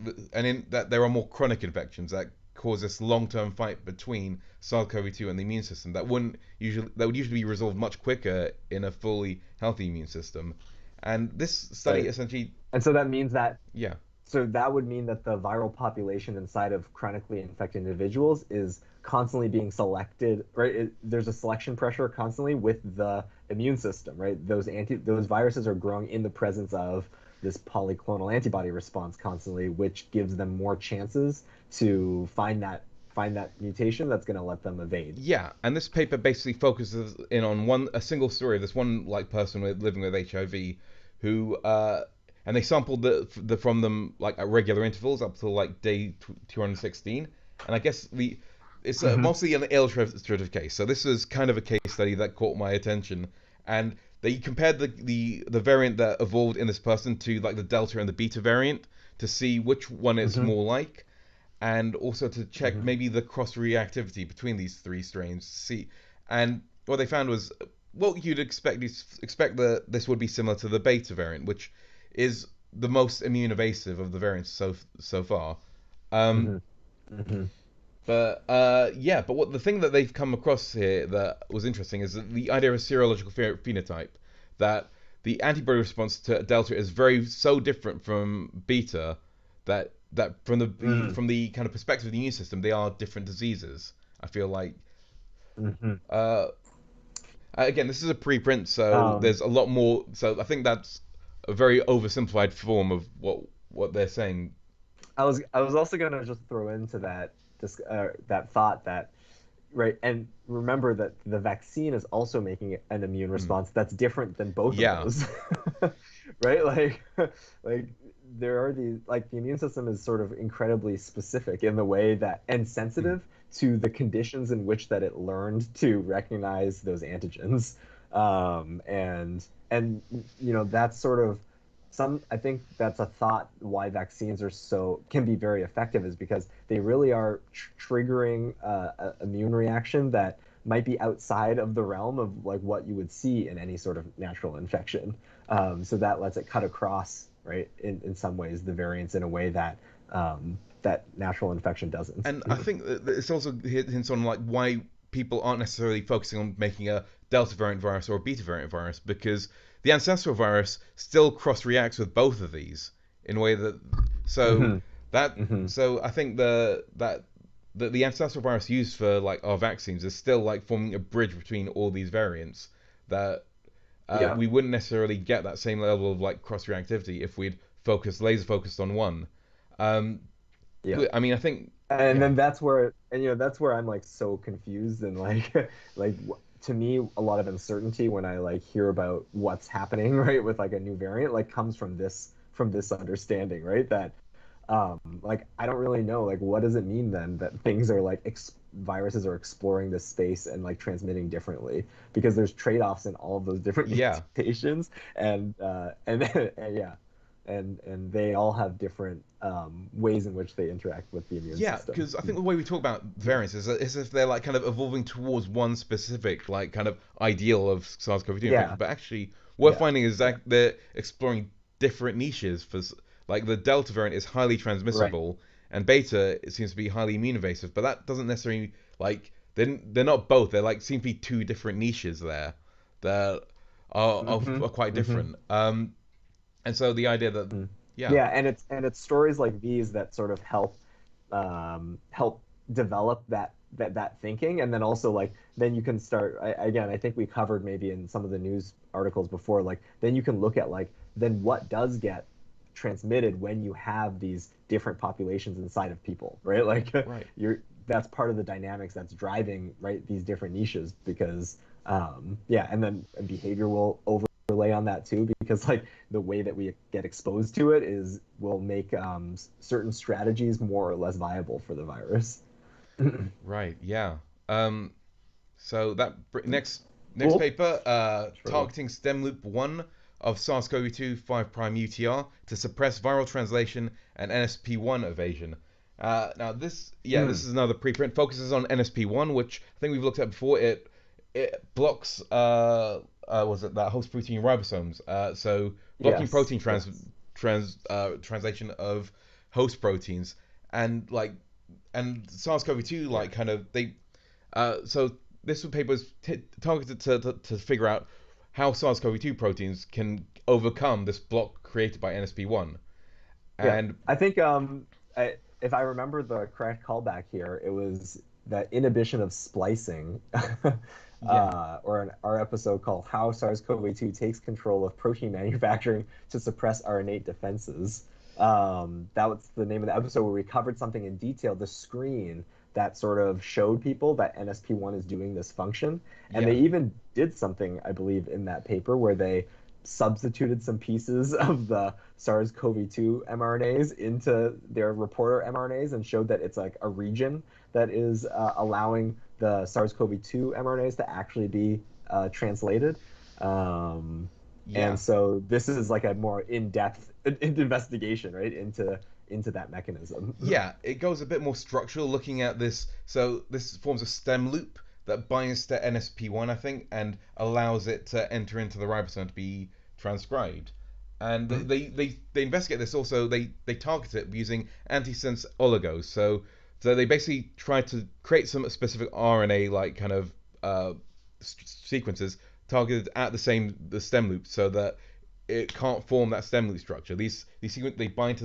Speaker 1: that there are more chronic infections that cause this long-term fight between SARS-CoV-2 and the immune system that would usually be resolved much quicker in a fully healthy immune system. And this study
Speaker 2: Right.
Speaker 1: essentially,
Speaker 2: And so that means that
Speaker 1: yeah,
Speaker 2: so that would mean that the viral population inside of chronically infected individuals is constantly being selected, right? There's a selection pressure constantly with the immune system, right? Those viruses are growing in the presence of this polyclonal antibody response constantly, which gives them more chances to find that mutation that's going to let them evade.
Speaker 1: yeah, and this paper basically focuses in on a single story of this one like person living with HIV, who and they sampled from them like at regular intervals up to like day 216, and I guess it's
Speaker 2: Hmm.
Speaker 1: mostly an illustrative case. So this was kind of a case study that caught my attention, and they compared the variant that evolved in this person to like the Delta and the Beta variant to see which one it's
Speaker 2: Hmm.
Speaker 1: more like, and also to check
Speaker 2: Hmm.
Speaker 1: maybe the cross reactivity between these three strains. See, and what they found was what you'd expect. You expect that this would be similar to the beta variant, which is the most immune evasive of the variants so far. Um,
Speaker 2: Hmm. Hmm.
Speaker 1: but yeah, but what the thing that they've come across here that was interesting is that the idea of a serological phenotype, that the antibody response to delta is very so different from beta that
Speaker 2: Mm.
Speaker 1: from the kind of perspective of the immune system, they are different diseases. I feel like
Speaker 2: Hmm.
Speaker 1: uh, again, this is a preprint, so
Speaker 2: Um,
Speaker 1: there's a lot more. So I think that's a very oversimplified form of what they're saying.
Speaker 2: I was also gonna just throw into that thought that right, and remember that the vaccine is also making an immune
Speaker 1: Mm.
Speaker 2: response that's different than both of
Speaker 1: Yeah.
Speaker 2: those. Right? Like there are these like the immune system is sort of incredibly specific in the way that and
Speaker 1: Mm.
Speaker 2: sensitive to the conditions in which that it learned to recognize those antigens. And that's sort of I think that's a thought why vaccines can be very effective is because they really are triggering a immune reaction that might be outside of the realm of like what you would see in any sort of natural infection. So that lets it cut across, right, in some ways the variants in a way that natural infection doesn't.
Speaker 1: And I think that it's also hints on like why people aren't necessarily focusing on making a delta variant virus or a beta variant virus, because the ancestral virus still cross reacts with both of these in a way that so
Speaker 2: Hmm.
Speaker 1: that
Speaker 2: Hmm.
Speaker 1: so I think the ancestral virus used for like our vaccines is still like forming a bridge between all these variants that
Speaker 2: Yeah.
Speaker 1: we wouldn't necessarily get that same level of like cross reactivity if we'd laser focused on one. Um,
Speaker 2: Yeah.
Speaker 1: I mean, I think
Speaker 2: And
Speaker 1: yeah.
Speaker 2: then that's where I'm like so confused and like like to me a lot of uncertainty when I like hear about what's happening right with like a new variant like comes from this understanding, right, that like I don't really know like what does it mean then that things are like viruses are exploring this space and like transmitting differently because there's trade-offs in all of those different
Speaker 1: Yeah,
Speaker 2: mutations and yeah, and they all have different ways in which they interact with the immune
Speaker 1: yeah,
Speaker 2: system.
Speaker 1: because I think the way we talk about variants is if they're like kind of evolving towards one specific like kind of ideal of SARS-CoV-2 infection,
Speaker 2: Yeah,
Speaker 1: but actually what we're
Speaker 2: yeah.
Speaker 1: finding is
Speaker 2: Yeah.
Speaker 1: that they're exploring different niches for like the Delta variant is highly
Speaker 2: Right.
Speaker 1: transmissible and Beta it seems to be highly immune evasive, but that doesn't necessarily like they're not both. They're like seem to be two different niches there that
Speaker 2: Hmm.
Speaker 1: are quite
Speaker 2: Hmm.
Speaker 1: different. And so the idea that
Speaker 2: Mm.
Speaker 1: yeah,
Speaker 2: Yeah, and it's stories like these that sort of help develop that thinking, and then also like then you can start again, I think we covered maybe in some of the news articles before, like then you can look at like then what does get transmitted when you have these different populations inside of people, right? Like
Speaker 1: Right.
Speaker 2: you're that's part of the dynamics that's driving right these different niches because yeah, and then behavior will overlay on that too because like the way that we get exposed to it is will make certain strategies more or less viable for the virus.
Speaker 1: Right. Yeah. Um, So that next
Speaker 2: Cool.
Speaker 1: paper,
Speaker 2: Sure.
Speaker 1: targeting stem loop 1 of SARS-CoV-2 5' UTR to suppress viral translation and NSP1 evasion. Now this
Speaker 2: Mm.
Speaker 1: is another preprint. Focuses on NSP1, which I think we've looked at before. It blocks was it that host protein ribosomes. So blocking
Speaker 2: Yes.
Speaker 1: protein
Speaker 2: Yes.
Speaker 1: translation of host proteins and and SARS-CoV-2
Speaker 2: Yeah.
Speaker 1: like kind of they so this paper was targeted to figure out how SARS-CoV-2 proteins can overcome this block created by NSP1.
Speaker 2: Yeah.
Speaker 1: And
Speaker 2: I think if I remember the correct callback here, it was that inhibition of splicing,
Speaker 1: yeah,
Speaker 2: or our episode called "How SARS-CoV-2 Takes Control of Protein Manufacturing to Suppress Our Innate Defenses." That was the name of the episode where we covered something in detail, the screen that sort of showed people that NSP1 is doing this function. And they
Speaker 1: yeah,
Speaker 2: even did something, I believe, in that paper where they substituted some pieces of the SARS-CoV-2 mRNAs into their reporter mRNAs and showed that it's like a region that is allowing the SARS-CoV-2 mRNAs to actually be translated. Um,
Speaker 1: yeah,
Speaker 2: and so this is like a more in-depth investigation, right, into that mechanism.
Speaker 1: yeah. It goes a bit more structural, looking at this. So this forms a stem loop that binds to NSP1, I think, and allows it to enter into the ribosome to be transcribed. And they investigate this also. They target it using antisense oligos. So they basically try to create some specific RNA like kind of sequences targeted at the stem loop, so that it can't form that stem loop structure. These sequences they bind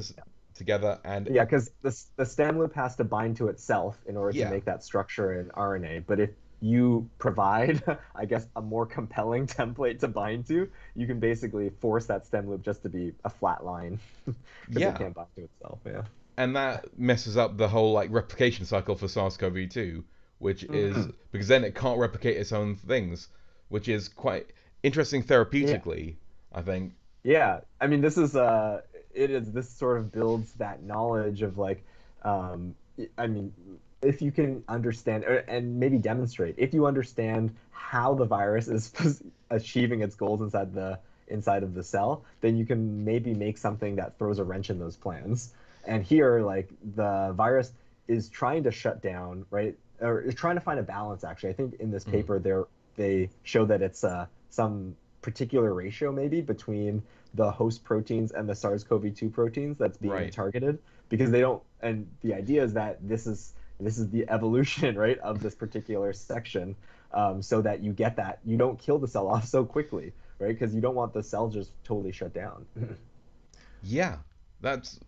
Speaker 1: together, and
Speaker 2: Yeah, because the stem loop has to bind to itself in order to
Speaker 1: yeah,
Speaker 2: make that structure in RNA. But if you provide, I guess, a more compelling template to bind to, you can basically force that stem loop just to be a flat line because it
Speaker 1: yeah,
Speaker 2: can't bind to itself. Yeah.
Speaker 1: and that messes up the whole like replication cycle for SARS-CoV-2, which is
Speaker 2: Mhm.
Speaker 1: because then it can't replicate its own things, which is quite interesting
Speaker 2: Yeah.
Speaker 1: therapeutically, I think.
Speaker 2: Yeah, I mean, this sort of builds that knowledge of like, I mean, if you can understand and maybe demonstrate, if you understand how the virus is achieving its goals inside of the cell, then you can maybe make something that throws a wrench in those plans. And here, like the virus is trying to shut down, right? Or is trying to find a balance, actually. I think in this
Speaker 1: Mm.
Speaker 2: paper, they show that it's some particular ratio maybe between the host proteins and the SARS-CoV-2 proteins that's being
Speaker 1: Right.
Speaker 2: targeted because they don't, and the idea is that this is the evolution, right, of this particular section, so that you get that you don't kill the cell off so quickly, right, because you don't want the cell just totally shut down.
Speaker 1: Yeah, that's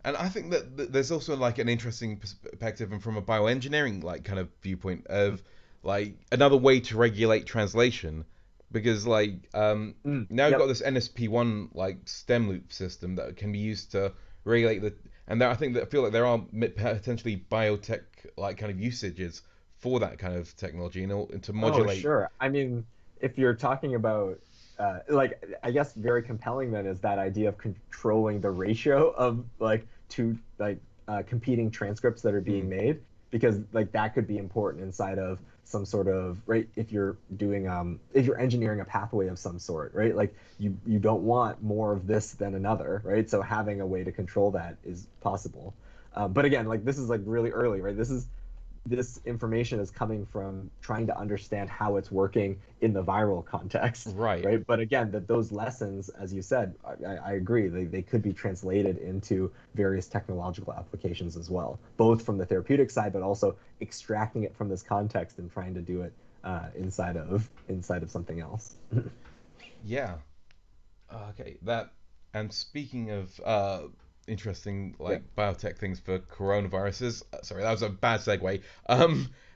Speaker 1: and I think that there's also like an interesting perspective and from a bioengineering like kind of viewpoint of like another way to regulate translation because now you've got
Speaker 2: Yep.
Speaker 1: this NSP1 like stem loop system that can be used to regulate the and there, I think that I feel like there are potentially biotech like kind of usages for that kind of technology and to
Speaker 2: Oh,
Speaker 1: modulate.
Speaker 2: sure. I mean, if you're talking about like I guess very compelling then is that idea of controlling the ratio of like two like competing transcripts that are being
Speaker 1: Mm,
Speaker 2: made because like that could be important inside of some sort of right if you're doing if you're engineering a pathway of some sort, right? Like you don't want more of this than another, right? So having a way to control that is possible. But again, like this is like really early, right? This information is coming from trying to understand how it's working in the viral context,
Speaker 1: right.
Speaker 2: right? But again, that those lessons, as you said, I agree, they could be translated into various technological applications as well, both from the therapeutic side, but also extracting it from this context and trying to do it inside of something else.
Speaker 1: Yeah. Okay. That and speaking of interesting
Speaker 2: Yeah.
Speaker 1: like biotech things for coronaviruses. Sorry, that was a bad segue.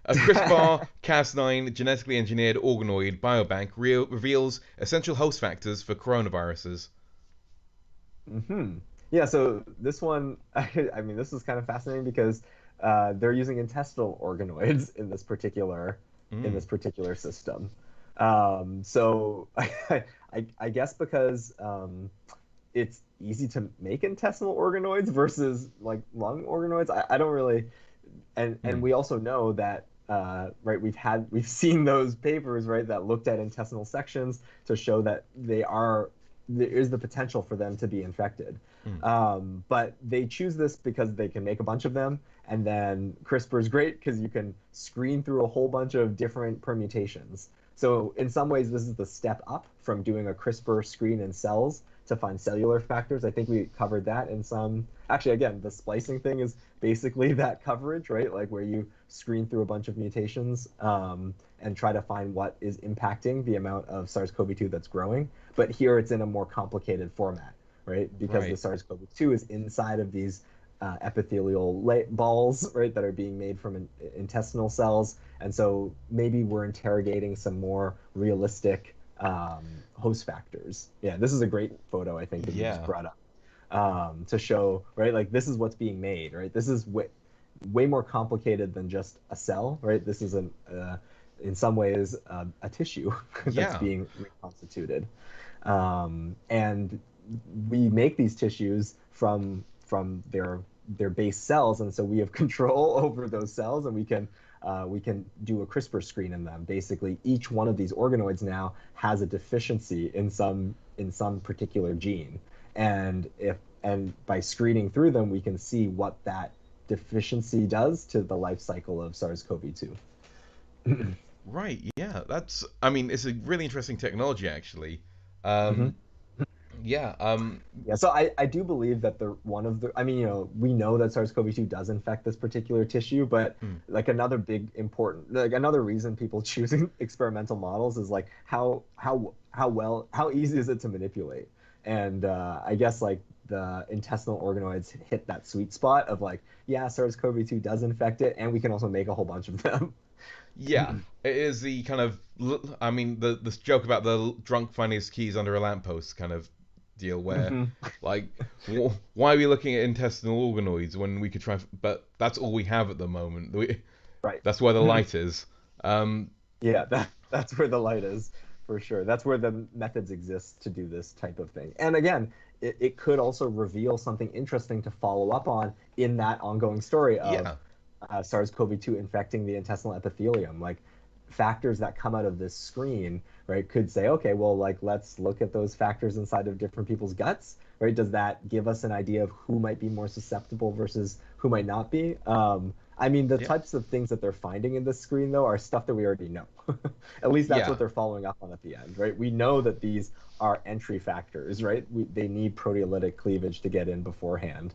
Speaker 1: A CRISPR Cas9 genetically engineered organoid biobank reveals essential host factors for coronaviruses.
Speaker 2: Hmm. Yeah, so this one, I mean, this is kind of fascinating because they're using intestinal organoids in
Speaker 1: Mm.
Speaker 2: this particular system. So I guess because it's easy to make intestinal organoids versus like lung organoids, I don't really, and
Speaker 1: Mm.
Speaker 2: we also know that right we've seen those papers right that looked at intestinal sections to show that there is the potential for them to be infected.
Speaker 1: Mm.
Speaker 2: But they choose this because they can make a bunch of them, and then CRISPR is great because you can screen through a whole bunch of different permutations. So in some ways, this is the step up from doing a CRISPR screen in cells to find cellular factors. I think we covered that in some. Actually, again, the splicing thing is basically that coverage, right? Like where you screen through a bunch of mutations and try to find what is impacting the amount of SARS-CoV-2 that's growing. But here it's in a more complicated format, right? Because the
Speaker 1: Right.
Speaker 2: SARS-CoV-2 is inside of these epithelial balls, right, that are being made from intestinal cells. And so maybe we're interrogating some more realistic host factors. Yeah, this is a great photo, I think, that you just
Speaker 1: Yeah.
Speaker 2: brought up to show, right, like this is what's being made, right? This is way more complicated than just a cell, right? This is in some ways, a tissue that's
Speaker 1: Yeah.
Speaker 2: being reconstituted. And we make these tissues from their base cells, and so we have control over those cells, and we can do a CRISPR screen in them. Basically, each one of these organoids now has a deficiency in some particular gene, and by screening through them, we can see what that deficiency does to the life cycle of SARS-CoV-2.
Speaker 1: Right. Yeah. That's. I mean, it's a really interesting technology, actually.
Speaker 2: Mm-hmm.
Speaker 1: Um. Yeah.
Speaker 2: Yeah, so I do believe that I mean, we know that SARS-CoV-2 does infect this particular tissue, but
Speaker 1: Mm.
Speaker 2: like another big important, like another reason people choosing experimental models is like how easy is it to manipulate? And I guess like the intestinal organoids hit that sweet spot of like, yeah, SARS-CoV-2 does infect it, and we can also make a whole bunch of them.
Speaker 1: Yeah. It is the kind of. I mean, the this joke about the drunk finding his keys under a lamppost kind of deal, where,
Speaker 2: Hmm.
Speaker 1: like, why are we looking at intestinal organoids when we could try? But that's all we have at the moment.
Speaker 2: Right.
Speaker 1: That's where the light is. Um.
Speaker 2: Yeah, that's where the light is for sure. That's where the methods exist to do this type of thing. And again, it could also reveal something interesting to follow up on in that ongoing story of
Speaker 1: Yeah.
Speaker 2: SARS-CoV-2 infecting the intestinal epithelium. Like factors that come out of this screen, right, could say, okay, well, like let's look at those factors inside of different people's guts, right? Does that give us an idea of who might be more susceptible versus who might not be? I mean, the
Speaker 1: Yeah.
Speaker 2: types of things that they're finding in this screen, though, are stuff that we already know. At least that's
Speaker 1: Yeah.
Speaker 2: what they're following up on at the end, right? We know that these are entry factors, right? They need proteolytic cleavage to get in beforehand.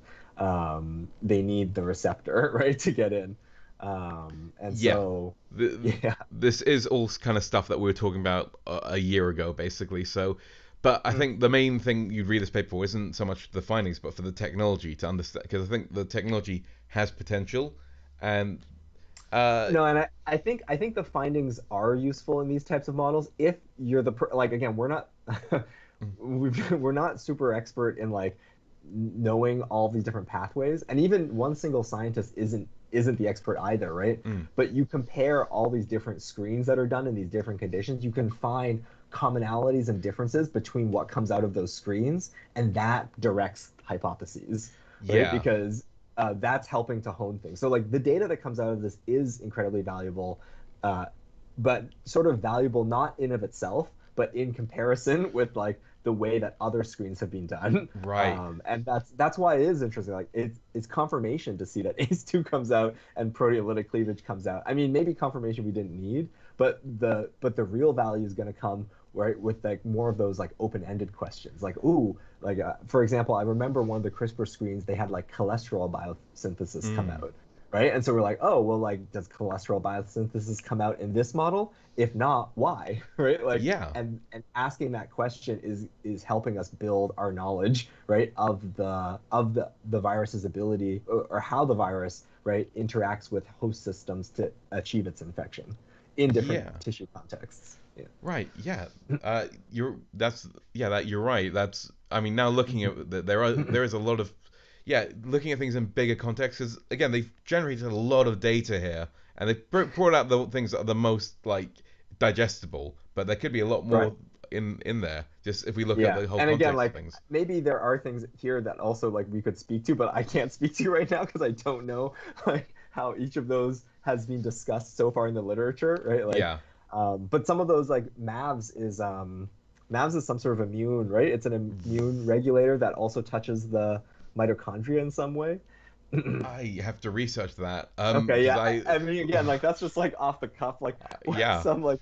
Speaker 2: They need the receptor, right, to get in. And
Speaker 1: Yeah.
Speaker 2: so,
Speaker 1: The,
Speaker 2: yeah.
Speaker 1: this is all kind of stuff that we were talking about a year ago, basically. So, but I
Speaker 2: Mm.
Speaker 1: think the main thing you'd read this paper for isn't so much the findings, but for the technology to understand, because I think the technology has potential, and uh,
Speaker 2: No, and I think the findings are useful in these types of models if you're like again, we're not we're not super expert in like knowing all these different pathways, and even one single scientist isn't the expert either, right?
Speaker 1: mm,
Speaker 2: But you compare all these different screens that are done in these different conditions, you can find commonalities and differences between what comes out of those screens, and that directs hypotheses, right?
Speaker 1: yeah,
Speaker 2: Because that's helping to hone things. So like the data that comes out of this is incredibly valuable, uh, but sort of valuable not in of itself, but in comparison with like the way that other screens have been done.
Speaker 1: right,
Speaker 2: And that's why it is interesting. Like it's confirmation to see that ACE2 comes out and proteolytic cleavage comes out. I mean, maybe confirmation we didn't need, but the real value is going to come right with like more of those like open-ended questions. Like, ooh, for example, I remember one of the CRISPR screens they had like cholesterol biosynthesis come
Speaker 1: mm,
Speaker 2: out, right? And so we're like, oh, well, like, does cholesterol biosynthesis come out in this model? If not, why? Right? Like,
Speaker 1: Yeah.
Speaker 2: and asking that question is helping us build our knowledge, right, of the virus's ability, or how the virus, right, interacts with host systems to achieve its infection in different
Speaker 1: Yeah.
Speaker 2: tissue contexts. Yeah.
Speaker 1: Right. Yeah. You're right. That's I mean, now looking at there is a lot of looking at things in bigger context, because again, they've generated a lot of data here, and they've brought out the things that are the most like digestible, but there could be a lot
Speaker 2: Right.
Speaker 1: more in there, just if we look at
Speaker 2: Yeah.
Speaker 1: the whole
Speaker 2: And again,
Speaker 1: context of
Speaker 2: like,
Speaker 1: things.
Speaker 2: maybe there are things here that also, like, we could speak to, but I can't speak to right now because I don't know like how each of those has been discussed so far in the literature, right? Like,
Speaker 1: Yeah.
Speaker 2: but some of those, like, MAVs is some sort of immune, right? It's an immune regulator that also touches the mitochondria in some way.
Speaker 1: I have to research that
Speaker 2: Okay,
Speaker 1: because
Speaker 2: yeah. I mean, again, like, that's just like off the cuff, like,
Speaker 1: yeah,
Speaker 2: some like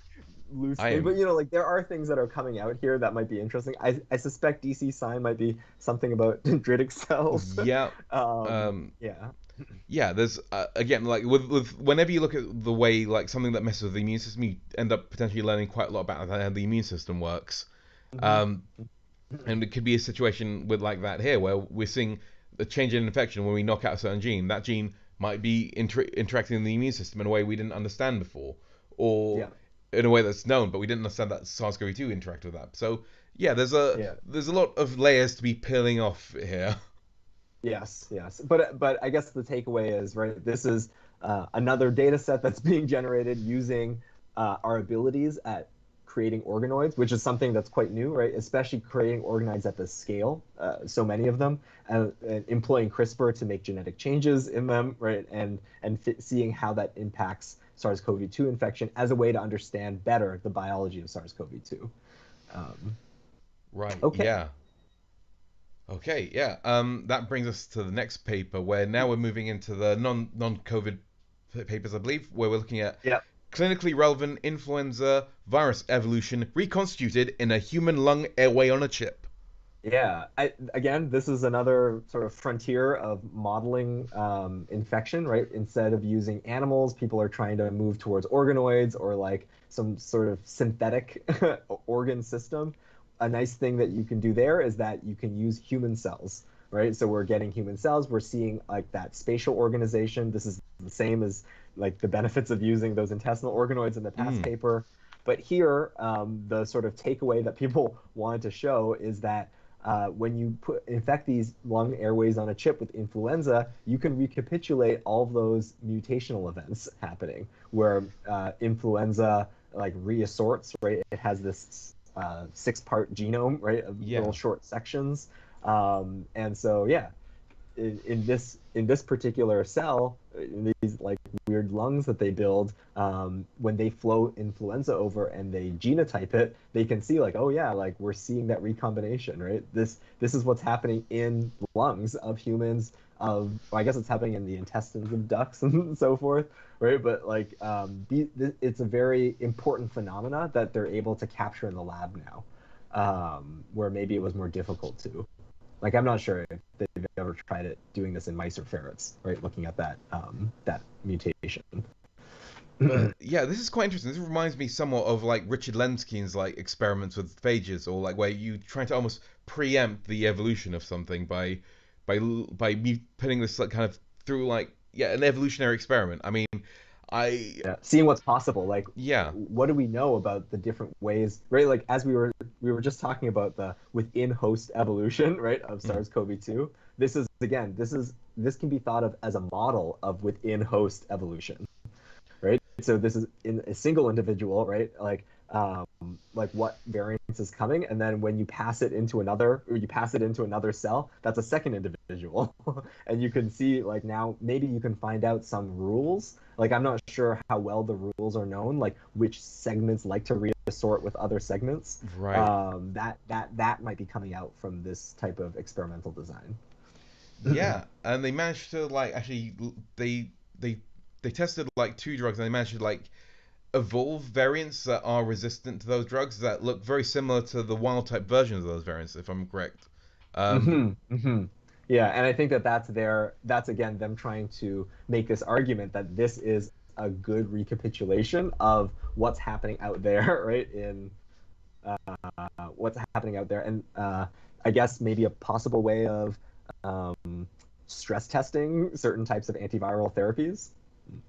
Speaker 2: loose
Speaker 1: I
Speaker 2: thing. But
Speaker 1: am.
Speaker 2: like, there are things that are coming out here that might be interesting. I suspect DC sign might be something about dendritic cells.
Speaker 1: Yeah.
Speaker 2: um,
Speaker 1: um
Speaker 2: yeah,
Speaker 1: yeah, there's again, like with whenever you look at the way like something that messes with the immune system, you end up potentially learning quite a lot about how the immune system works.
Speaker 2: hmm
Speaker 1: um and it could be a situation with like that here, where we're seeing a change in infection when we knock out a certain gene. That gene might be interacting in the immune system in a way we didn't understand before, or
Speaker 2: yeah,
Speaker 1: in a way that's known, but we didn't understand that SARS-CoV-2 interacted with that. So yeah,
Speaker 2: yeah.
Speaker 1: there's a lot of layers to be peeling off here.
Speaker 2: Yes, yes. But I guess the takeaway is, right, this is another data set that's being generated using our abilities at creating organoids, which is something that's quite new, right? Especially creating organoids at this scale, so many of them, and employing CRISPR to make genetic changes in them, right? And seeing how that impacts SARS-CoV-2 infection as a way to understand better the biology of SARS-CoV-2. Um,
Speaker 1: Right.
Speaker 2: okay.
Speaker 1: Yeah. Okay, yeah. That brings us to the next paper, where now we're moving into the non-COVID papers, I believe, where we're looking at
Speaker 2: Yeah.
Speaker 1: clinically relevant influenza virus evolution reconstituted in a human lung airway on a chip.
Speaker 2: Yeah, again, this is another sort of frontier of modeling infection, right? Instead of using animals, people are trying to move towards organoids or like some sort of synthetic organ system. A nice thing that you can do there is that you can use human cells, right? So we're getting human cells. We're seeing like that spatial organization. This is the same as like the benefits of using those intestinal organoids in the past
Speaker 1: Mm.
Speaker 2: paper. But here, the sort of takeaway that people wanted to show is that when you infect these lung airways on a chip with influenza, you can recapitulate all of those mutational events happening, where influenza like reassorts, right? It has this six-part genome, right, of little
Speaker 1: Yeah.
Speaker 2: short sections, and so yeah, in this particular cell, in these like weird lungs that they build, when they flow influenza over and they genotype it, they can see like, oh yeah, like we're seeing that recombination, right? This is what's happening in lungs of humans. Well, I guess it's happening in the intestines of ducks and so forth, right? But like, it's a very important phenomena that they're able to capture in the lab now, where maybe it was more difficult to. Like, I'm not sure if they've ever tried it doing this in mice or ferrets, right? Looking at that mutation.
Speaker 1: But yeah, this is quite interesting. This reminds me somewhat of like Richard Lenskin's like experiments with phages, or like where you try to almost preempt the evolution of something putting this like kind of through like an evolutionary experiment. I mean, I
Speaker 2: Yeah, seeing what's possible. Like,
Speaker 1: yeah.
Speaker 2: what do we know about the different ways, right? Like, as we were just talking about the within host evolution, right, of
Speaker 1: Mm.
Speaker 2: SARS-CoV-2. This can be thought of as a model of within host evolution, right? So this is in a single individual, right? Like what variance is coming, and then when you pass it into another, or you pass it into another cell, that's a second individual, and you can see like now maybe you can find out some rules. Like I'm not sure how well the rules are known, like which segments like to reassort with other segments.
Speaker 1: Right.
Speaker 2: That might be coming out from this type of experimental design.
Speaker 1: Yeah, and they managed to like actually they they tested like two drugs, and they managed to like evolve variants that are resistant to those drugs that look very similar to the wild type versions of those variants, if I'm correct. Um,
Speaker 2: hmm hmm Yeah, and I think that that's again them trying to make this argument that this is a good recapitulation of what's happening out there, right? In what's happening out there, and I guess maybe a possible way of um, stress testing certain types of antiviral therapies.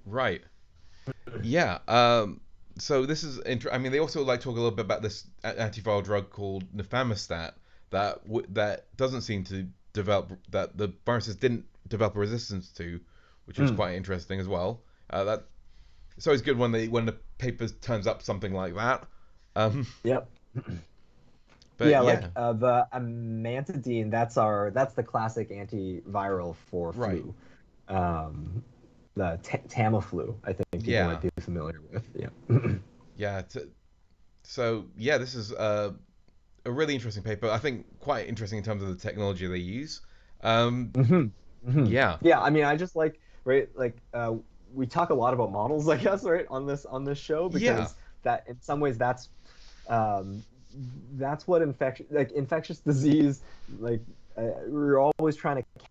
Speaker 1: Right. Yeah. So this is I mean, they also like talk a little bit about this antiviral drug called nifamostat that doesn't seem to develop that the viruses didn't develop a resistance to, which is
Speaker 2: Mm.
Speaker 1: quite interesting as well. That it's always good when the paper turns up something like that. Um,
Speaker 2: Yep.
Speaker 1: but
Speaker 2: Yeah,
Speaker 1: yeah,
Speaker 2: like the amantadine, that's the classic antiviral for
Speaker 1: right.
Speaker 2: flu. Um, the Tamiflu, I think people might
Speaker 1: Yeah,
Speaker 2: be familiar with. Yeah.
Speaker 1: yeah. So yeah, this is a really interesting paper. I think quite interesting in terms of the technology they use. Um,
Speaker 2: hmm
Speaker 1: yeah,
Speaker 2: Yeah, I mean, I just like right, like we talk a lot about models, I guess, right, on this show
Speaker 1: yeah,
Speaker 2: because that in some ways um, that's what infectious disease like we're always trying to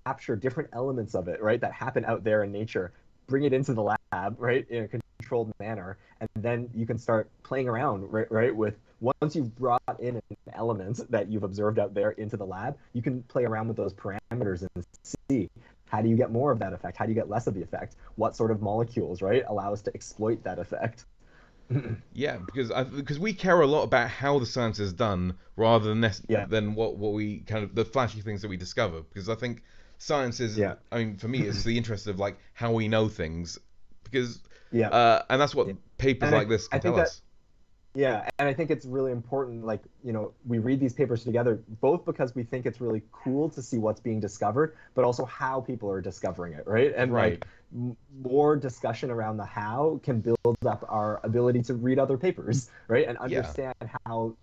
Speaker 2: capture different elements of it, right, that happen out there in nature, bring it into the lab, right, in a controlled manner, and then you can start playing around, right, with once you've brought in an element that you've observed out there into the lab, you can play around with those parameters and see how do you get more of that effect? How do you get less of the effect? What sort of molecules, right, allow us to exploit that effect?
Speaker 1: yeah. Because we care a lot about how the science is done rather than
Speaker 2: Yeah,
Speaker 1: than what we kind of the flashy things that we discover. Because I think science is,
Speaker 2: yeah,
Speaker 1: I mean, for me, it's the interest of like how we know things. Because
Speaker 2: yeah.
Speaker 1: and that's what
Speaker 2: Yeah.
Speaker 1: papers
Speaker 2: And
Speaker 1: like this
Speaker 2: I
Speaker 1: can
Speaker 2: think
Speaker 1: tell
Speaker 2: that
Speaker 1: us.
Speaker 2: Yeah, and I think it's really important, like, we read these papers together, both because we think it's really cool to see what's being discovered, but also how people are discovering it, right? And like
Speaker 1: Right.
Speaker 2: more discussion around the how can build up our ability to read other papers, right? And
Speaker 1: Yeah.
Speaker 2: understand how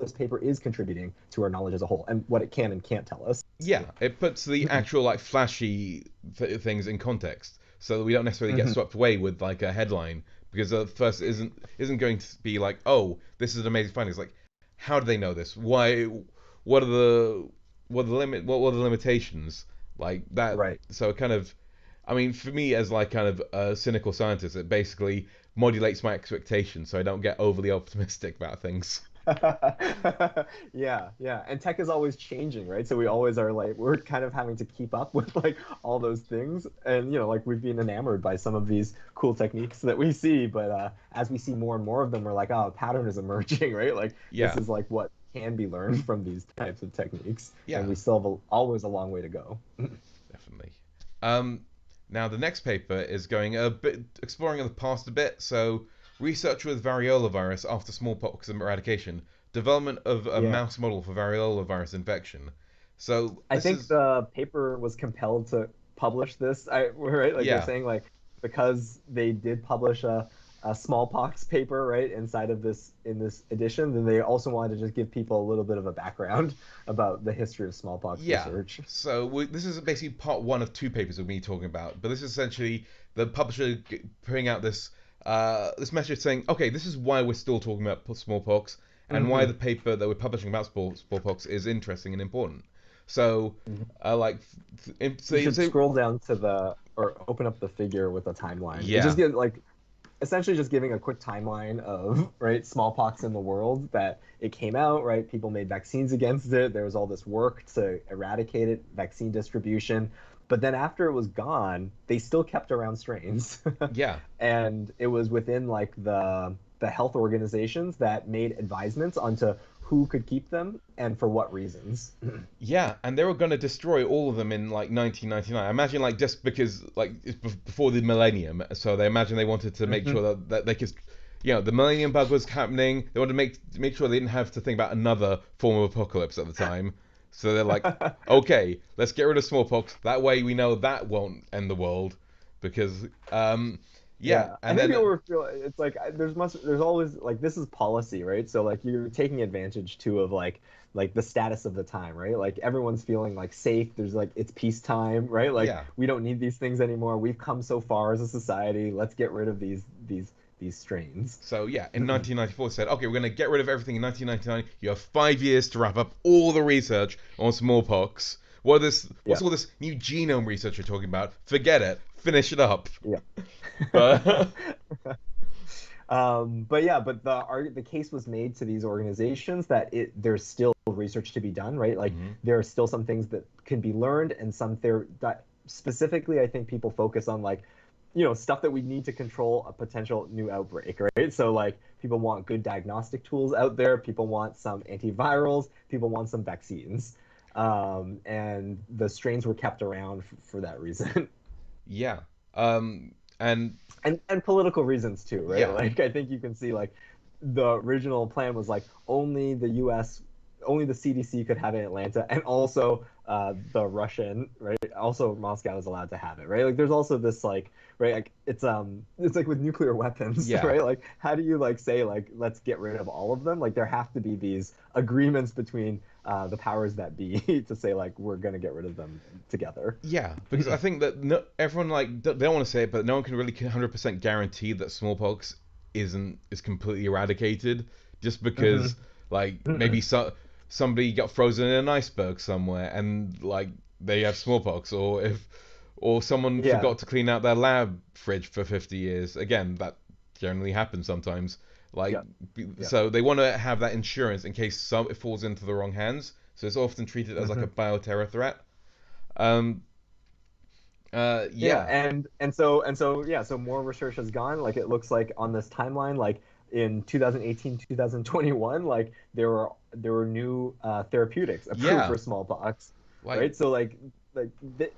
Speaker 2: this paper is contributing to our knowledge as a whole and what it can and can't tell us.
Speaker 1: Yeah, it puts the actual like flashy things in context, so that we don't necessarily get
Speaker 2: Mhm.
Speaker 1: swept away with like a headline because the first isn't going to be like, oh, this is an amazing finding. It's like, how do they know this? Why? What are the what were the limitations like that?
Speaker 2: Right.
Speaker 1: So it kind of, I mean, for me as like kind of a cynical scientist, it basically modulates my expectations so I don't get overly optimistic about things.
Speaker 2: Yeah, yeah. And tech is always changing, right? So we always are like we're kind of having to keep up with like all those things. And like we've been enamored by some of these cool techniques that we see, but as we see more and more of them, we're like, oh, a pattern is emerging, right? Like this
Speaker 1: Yeah,
Speaker 2: is like what can be learned from these types of techniques, and
Speaker 1: yeah.
Speaker 2: we still have always a long way to go.
Speaker 1: Definitely. Um, Now the next paper is going a bit exploring the past a bit. So, research with variola virus after smallpox eradication, development of a
Speaker 2: Yeah.
Speaker 1: mouse model for variola virus infection. So
Speaker 2: I
Speaker 1: this
Speaker 2: think
Speaker 1: is
Speaker 2: the paper was compelled to publish this. Right, like they're
Speaker 1: yeah,
Speaker 2: saying, like because they did publish a smallpox paper, right, inside of this in this edition, then they also wanted to just give people a little bit of a background about the history of smallpox
Speaker 1: yeah.
Speaker 2: research.
Speaker 1: So this is basically part one of two papers of me talking about, but this is essentially the publisher putting out this message saying, okay, this is why we're still talking about smallpox and why the
Speaker 2: hmm
Speaker 1: paper that we're publishing about smallpox is interesting and important. So, like,
Speaker 2: You
Speaker 1: so,
Speaker 2: should
Speaker 1: so
Speaker 2: scroll down to the or open up the figure with a timeline. It just
Speaker 1: yeah,
Speaker 2: gives like essentially just giving a quick timeline of right smallpox in the world that it came out, right, people made vaccines against it, there was all this work to eradicate it, vaccine distribution, but then after it was gone they still kept around strains.
Speaker 1: yeah,
Speaker 2: And it was within like the health organizations that made advisements onto who could keep them and for what reasons.
Speaker 1: yeah, and they were going to destroy all of them in like 1999. I imagine like just because like it's before the millennium, so they imagine they wanted to make sure that they could, the millennium bug was happening. They wanted to make sure they didn't have to think about another form of apocalypse at the time. So they're like, okay, let's get rid of smallpox. That way we know that won't end the world, because yeah,
Speaker 2: Yeah, I
Speaker 1: and
Speaker 2: think
Speaker 1: then
Speaker 2: people were feel it's like there's always like this is policy, right? So like you're taking advantage too of like the status of the time, right? Like everyone's feeling like safe. There's like it's peacetime, right? Like
Speaker 1: yeah.
Speaker 2: we don't need these things anymore. We've come so far as a society. Let's get rid of these strains.
Speaker 1: So yeah, in 1994 said, okay, we're going to get rid of everything in 1999. You have 5 years to wrap up all the research on smallpox,
Speaker 2: Yeah.
Speaker 1: what's all this new genome research you're talking about? Forget it. Finish it up.
Speaker 2: Yeah.
Speaker 1: But
Speaker 2: But yeah, but the case was made to these organizations that there's still research to be done, right? Like
Speaker 1: Mhm.
Speaker 2: there are still some things that can be learned, and some there that specifically I think people focus on, like, stuff that we need to control a potential new outbreak, right? So like people want good diagnostic tools out there, people want some antivirals, people want some vaccines, and the strains were kept around for that reason.
Speaker 1: Yeah. And
Speaker 2: And political reasons too, right?
Speaker 1: yeah.
Speaker 2: Like I think you can see, like, the original plan was like only the U.S., only the CDC could have it in Atlanta, and also the Russian, right? Also Moscow is allowed to have it, right? Like there's also this, like, right, like it's like with nuclear weapons,
Speaker 1: Yeah.
Speaker 2: right? Like how do you, like, say, like, let's get rid of all of them? Like there have to be these agreements between the powers that be to say, like, we're gonna get rid of them together.
Speaker 1: Yeah, because I think that no, everyone like they don't want to say it, but no one can really 100% guarantee that smallpox is completely eradicated, just because like maybe somebody got frozen in an iceberg somewhere and like they have smallpox, or someone
Speaker 2: Yeah,
Speaker 1: forgot to clean out their lab fridge for 50 years. Again, that generally happens sometimes. Like
Speaker 2: yeah, yeah.
Speaker 1: so they want to have that insurance in case it falls into the wrong hands. So it's often treated as like a bioterror threat. Um,
Speaker 2: Yeah,
Speaker 1: yeah,
Speaker 2: and so yeah, so more research has gone. Like it looks like on this timeline, like in 2018, 2021, like there were new therapeutics approved
Speaker 1: yeah,
Speaker 2: for smallpox,
Speaker 1: like
Speaker 2: right? So like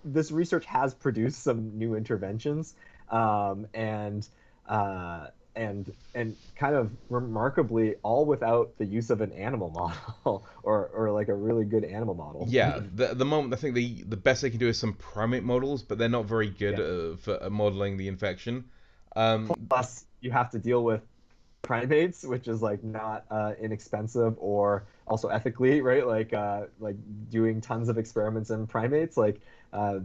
Speaker 2: this research has produced some new interventions, um, and uh, and kind of remarkably all without the use of an animal model or like a really good animal model.
Speaker 1: yeah. The moment I think the best they can do is some primate models, but they're not very good
Speaker 2: Yeah.
Speaker 1: for modeling the infection.
Speaker 2: Plus, you have to deal with primates, which is like not inexpensive or also ethically, right? Like doing tons of experiments in primates, like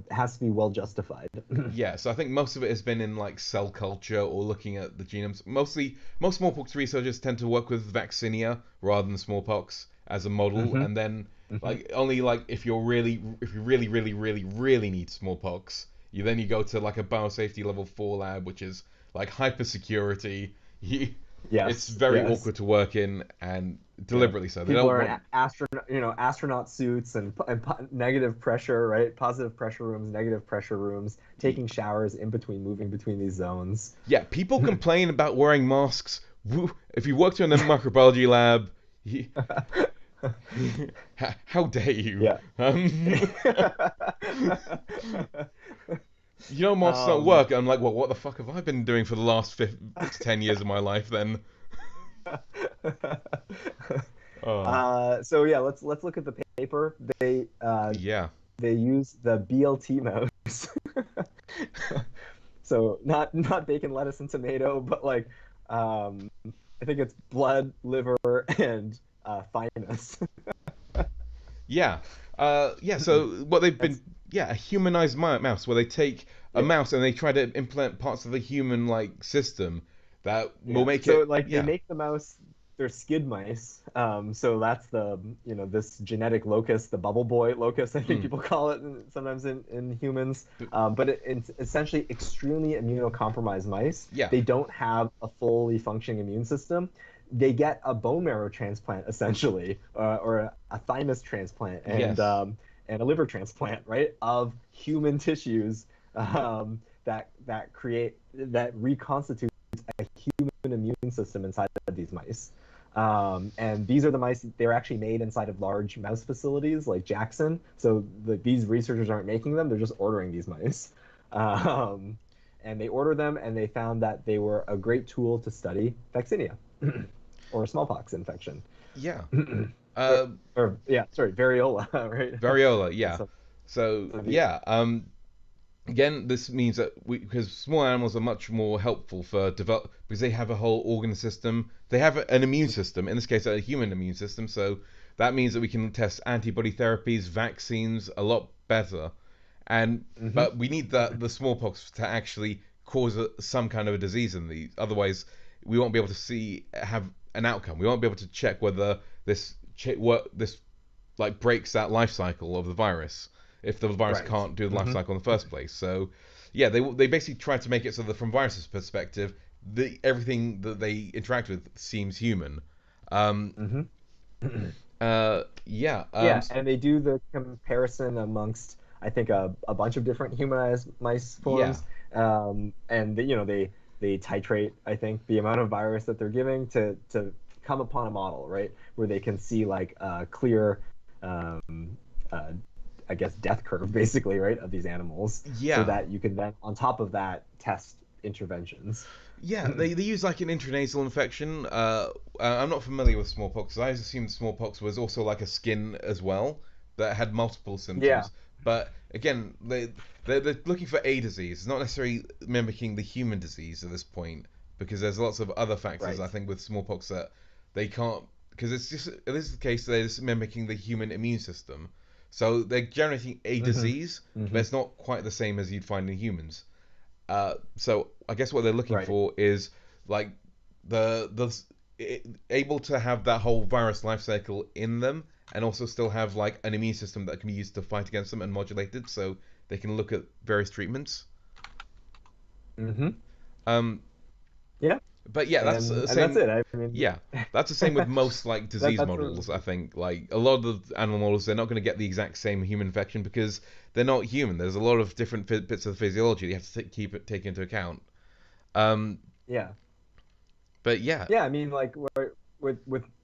Speaker 2: has to be well justified.
Speaker 1: Yeah, so I think most of it has been in like cell culture or looking at the genomes. Most smallpox researchers tend to work with vaccinia rather than smallpox as a model,
Speaker 2: Hmm.
Speaker 1: and then
Speaker 2: Hmm.
Speaker 1: like only like if you really need smallpox, you go to like a biosafety level 4 lab, which is like hyper security. You, it's
Speaker 2: Yes,
Speaker 1: very
Speaker 2: yes.
Speaker 1: awkward to work in, and
Speaker 2: Yeah.
Speaker 1: deliberately so. They
Speaker 2: People
Speaker 1: don't
Speaker 2: are
Speaker 1: want.
Speaker 2: in astronaut suits and negative pressure, right? Positive pressure rooms, negative pressure rooms, taking showers in between, moving between these zones.
Speaker 1: Yeah, people complain about wearing masks. If you worked in a microbiology lab, how dare you?
Speaker 2: Yeah.
Speaker 1: Masks don't
Speaker 2: um,
Speaker 1: work. I'm like, well, what the fuck have I been doing for the last 10 years of my life then? Oh,
Speaker 2: so yeah, let's look at the paper.
Speaker 1: yeah.
Speaker 2: They use the BLT mouse. So not bacon, lettuce, and tomato, but like I think it's blood, liver, and thymus.
Speaker 1: Yeah. Yeah, so what they've been,
Speaker 2: That's
Speaker 1: yeah, a humanized mouse where they take a
Speaker 2: yeah,
Speaker 1: mouse and they try to implant parts of the human like system that will
Speaker 2: yeah.
Speaker 1: make
Speaker 2: So
Speaker 1: it,
Speaker 2: like they
Speaker 1: yeah.
Speaker 2: make the mouse, they're skid mice. So that's this genetic locus, the bubble boy locus, I think
Speaker 1: Mm,
Speaker 2: people call it sometimes in humans. But it's essentially extremely immunocompromised mice.
Speaker 1: yeah.
Speaker 2: They don't have a fully functioning immune system. They get a bone marrow transplant essentially, or a thymus transplant,
Speaker 1: Yes.
Speaker 2: and a liver transplant, right, of human tissues, that reconstitute a human immune system inside of these mice. And these are the mice, they're actually made inside of large mouse facilities like Jackson. So these researchers aren't making them, they're just ordering these mice. Um, and they order them and they found that they were a great tool to study vaccinia or smallpox infection.
Speaker 1: Yeah.
Speaker 2: or,
Speaker 1: Uh,
Speaker 2: yeah, sorry, variola, right?
Speaker 1: Variola, yeah.
Speaker 2: So,
Speaker 1: So
Speaker 2: so the,
Speaker 1: yeah, again, this means that because small animals are much more helpful for develop because they have a whole organ system. They have an immune system. In this case, a human immune system. So that means that we can test antibody therapies, vaccines a lot better. And
Speaker 2: mhm.
Speaker 1: but we need the smallpox to actually cause some kind of a disease in these. Otherwise, we won't be able to have an outcome. We won't be able to check whether this like breaks that life cycle of the virus. if the virus
Speaker 2: Right.
Speaker 1: can't do the life
Speaker 2: Mm-hmm.
Speaker 1: cycle in the first place. So, yeah, they basically try to make it so that from virus's perspective, everything that they interact with seems human. Um,
Speaker 2: Mm-hmm.
Speaker 1: yeah.
Speaker 2: Yeah, and they do the comparison amongst, I think, a bunch of different humanized mice
Speaker 1: Yeah.
Speaker 2: forms, and they titrate, I think, the amount of virus that they're giving to come upon a model, right, where they can see like a clear, um, uh, I guess, death curve, basically, right, of these animals, so
Speaker 1: Yeah.
Speaker 2: that you can then, on top of that, test interventions.
Speaker 1: Yeah, they use like an intranasal infection. I'm not familiar with smallpox. I assumed smallpox was also like a skin as well that had multiple
Speaker 2: Yeah.
Speaker 1: symptoms. But again, they're looking for a disease. It's not necessarily mimicking the human disease at this point because there's lots of other factors
Speaker 2: Right.
Speaker 1: I think with smallpox that they can't because this is the case they're just mimicking the human immune system. So they're generating a
Speaker 2: Mm-hmm.
Speaker 1: disease, but
Speaker 2: Mm-hmm.
Speaker 1: it's not quite the same as you'd find in humans. So I guess what they're looking
Speaker 2: Right.
Speaker 1: for is like the able to have that whole virus life cycle in them, and also still have like an immune system that can be used to fight against them and modulated, so they can look at various treatments.
Speaker 2: Mm-hmm.
Speaker 1: Um,
Speaker 2: Yeah.
Speaker 1: but yeah, that's the
Speaker 2: And that's
Speaker 1: same.
Speaker 2: it. I mean,
Speaker 1: Yeah, that's the same with most like disease
Speaker 2: that's
Speaker 1: models. I think like a lot of the animal models, they're not going to get the exact same human infection because they're not human. There's a lot of different bits of the physiology you have to take into account. Um,
Speaker 2: yeah.
Speaker 1: but yeah,
Speaker 2: Yeah, I mean, like with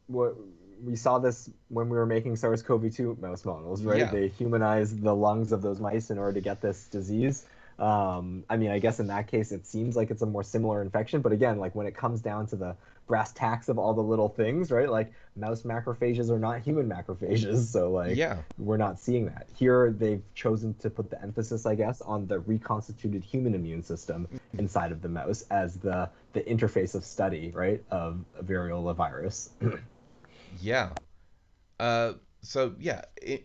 Speaker 2: what we saw this when we were making SARS-CoV-2 mouse models, right?
Speaker 1: yeah.
Speaker 2: They humanized the lungs of those mice in order to get this disease. I mean, I guess in that case, it seems like it's a more similar infection, but again, like when it comes down to the brass tacks of all the little things, right? Like mouse macrophages are not human macrophages, so like
Speaker 1: Yeah,
Speaker 2: we're not seeing that. Here, they've chosen to put the emphasis, I guess, on the reconstituted human immune system inside of the mouse as the interface of study, right, of a variola virus.
Speaker 1: yeah. Uh, so yeah,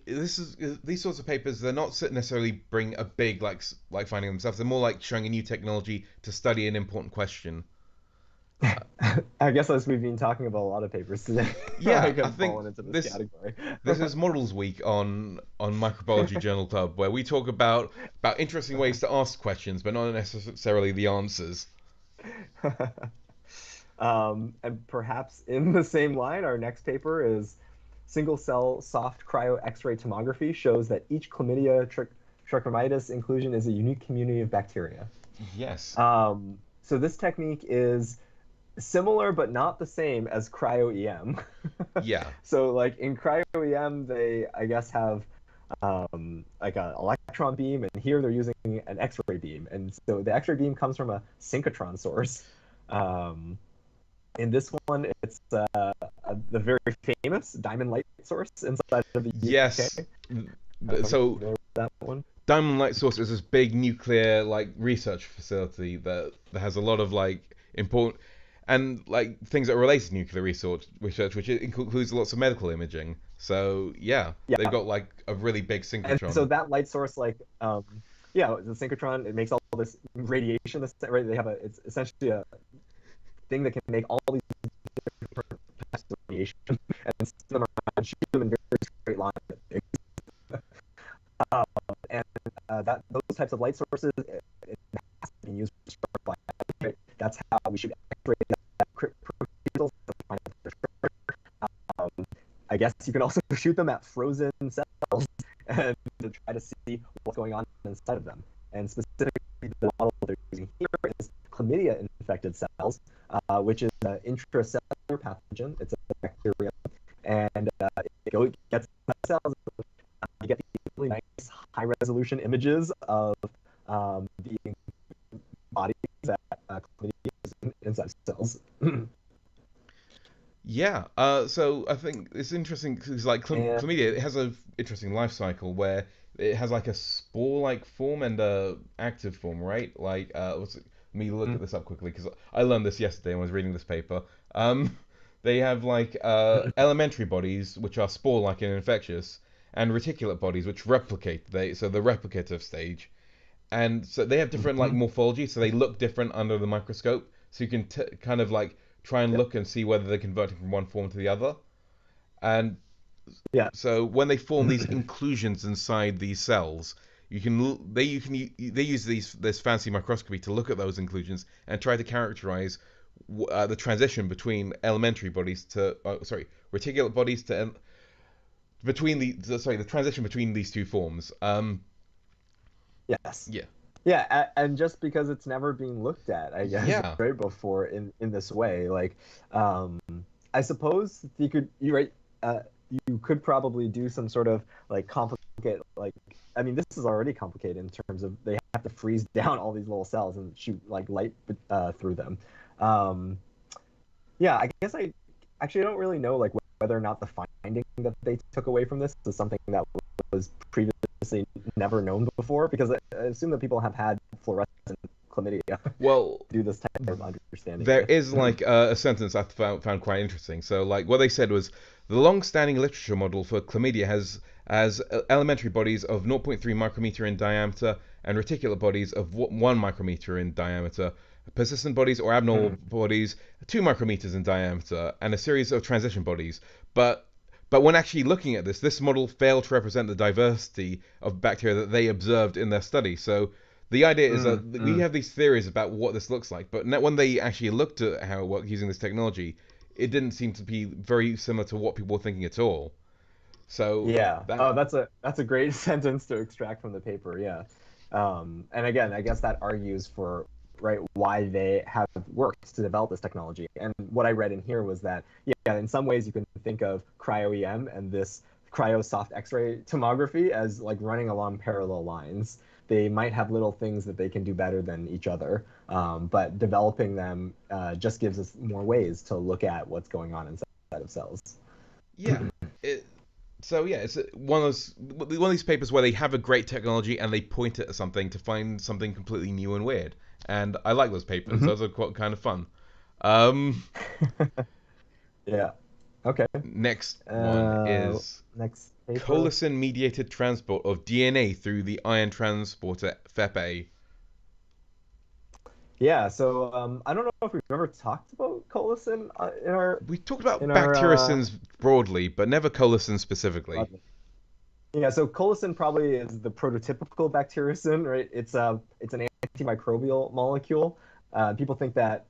Speaker 1: this is these sorts of papers. They're not necessarily bring a big like finding themselves. They're more like showing a new technology to study an important question.
Speaker 2: I guess as we've been talking about a lot of papers today,
Speaker 1: Yeah,
Speaker 2: like
Speaker 1: I
Speaker 2: have
Speaker 1: think
Speaker 2: fallen into this
Speaker 1: this
Speaker 2: category.
Speaker 1: this is Models Week on Microbiology Journal Club, where we talk about interesting ways to ask questions, but not necessarily the answers.
Speaker 2: And perhaps in the same line, our next paper is single cell soft cryo X-ray tomography shows that each chlamydia trachomatis inclusion is a unique community of bacteria.
Speaker 1: Yes.
Speaker 2: So this technique is similar but not the same as cryo-EM.
Speaker 1: Yeah.
Speaker 2: So like in cryo-EM, they I guess have like an electron beam, and here they're using an X-ray beam, and so the X-ray beam comes from a synchrotron source. Um, in this one, it's the very famous diamond light source inside of the UK.
Speaker 1: Yes.
Speaker 2: I don't know if you're
Speaker 1: So
Speaker 2: familiar with that one.
Speaker 1: Diamond Light Source is this big nuclear like research facility that has a lot of like important and like things that relate to nuclear research, which includes lots of medical imaging. So yeah, they've
Speaker 2: Yeah,
Speaker 1: got like a really big
Speaker 2: and so
Speaker 1: synchrotron.
Speaker 2: that light source, like, yeah, the synchrotron, it makes all this radiation. Right? They have it's essentially a thing that can make all these different types of radiation and spin them around, shoot them in very straight lines. Um, and that those types of light sources, it has to be used for right? That's how we should X-ray that crystals. I guess you can also shoot them at frozen cells and to try to see what's going on inside of them. And specifically, the model they're using here is chlamydia-infected cells, which is an intracellular pathogen. It's a bacteria, and it gets cells. You get these really nice high-resolution images of the bodies that chlamydia is inside cells.
Speaker 1: Yeah. So I think it's interesting because like
Speaker 2: And
Speaker 1: chlamydia, it has a interesting life cycle where it has like a spore-like form and a active form, right? Like, let me look at this up quickly because I learned this yesterday when I was reading this paper. Um, they have like elementary bodies which are spore-like and infectious, and reticulate bodies which replicate. So the replicative stage, and so they have different like morphology, so they look different under the microscope. So you can kind of like try and
Speaker 2: yep.
Speaker 1: look and see whether they're converting from one form to the other. And
Speaker 2: Yeah.
Speaker 1: So when they form these inclusions inside these cells, they use this fancy microscopy to look at those inclusions and try to characterize the transition between elementary bodies to reticulate bodies to between the transition between these two forms.
Speaker 2: Yes.
Speaker 1: Yeah,
Speaker 2: Yeah, and just because it's never been looked at, I guess,
Speaker 1: yeah.
Speaker 2: right before in this way, like, um, I suppose uh, you could probably do some sort of like complicate, like, I mean, this is already complicated in terms of they have to freeze down all these little cells and shoot like light through them. Um, yeah, I guess I actually don't really know like whether or not the finding that they took away from this is something that was previously never known before, because I assume that people have had fluorescent chlamydia
Speaker 1: Well,
Speaker 2: do this type of understanding
Speaker 1: there
Speaker 2: with.
Speaker 1: is like a sentence I found quite interesting. So like what they said was the long-standing literature model for chlamydia has elementary bodies of zero point 0.3 micrometer in diameter and reticulate bodies of 1 micrometer in diameter, persistent bodies or abnormal bodies 2 micrometers in diameter, and a series of transition bodies. But when actually looking at this model failed to represent the diversity of bacteria that they observed in their study. So the idea is that we have these theories about what this looks like, but when they actually looked at how it worked using this technology, it didn't seem to be very similar to what people were thinking at all. So
Speaker 2: Yeah.
Speaker 1: that
Speaker 2: Oh, that's a great sentence to extract from the paper. Yeah. And again, I guess that argues for right why they have worked to develop this technology. And what I read in here was that yeah, in some ways you can think of cryo-EM and this cryo soft X-ray tomography as like running along parallel lines. They might have little things that they can do better than each other, but developing them just gives us more ways to look at what's going on inside of cells.
Speaker 1: yeah. It, so yeah, it's one of these papers where they have a great technology and they point it at something to find something completely new and weird. And I like those papers;
Speaker 2: Mm-hmm.
Speaker 1: those are quite kind of fun. Um,
Speaker 2: Yeah. Okay.
Speaker 1: Next one
Speaker 2: Uh,
Speaker 1: is
Speaker 2: Next paper.
Speaker 1: colicin-mediated transport of DNA through the ion transporter FEP.
Speaker 2: Yeah. So I don't know if we've ever talked about colicin
Speaker 1: We talked about
Speaker 2: in our
Speaker 1: bacteriocins broadly, but never colicin specifically.
Speaker 2: broadly. Yeah. So colicin probably is the prototypical bacteriocin, right? It's an antimicrobial molecule. People think that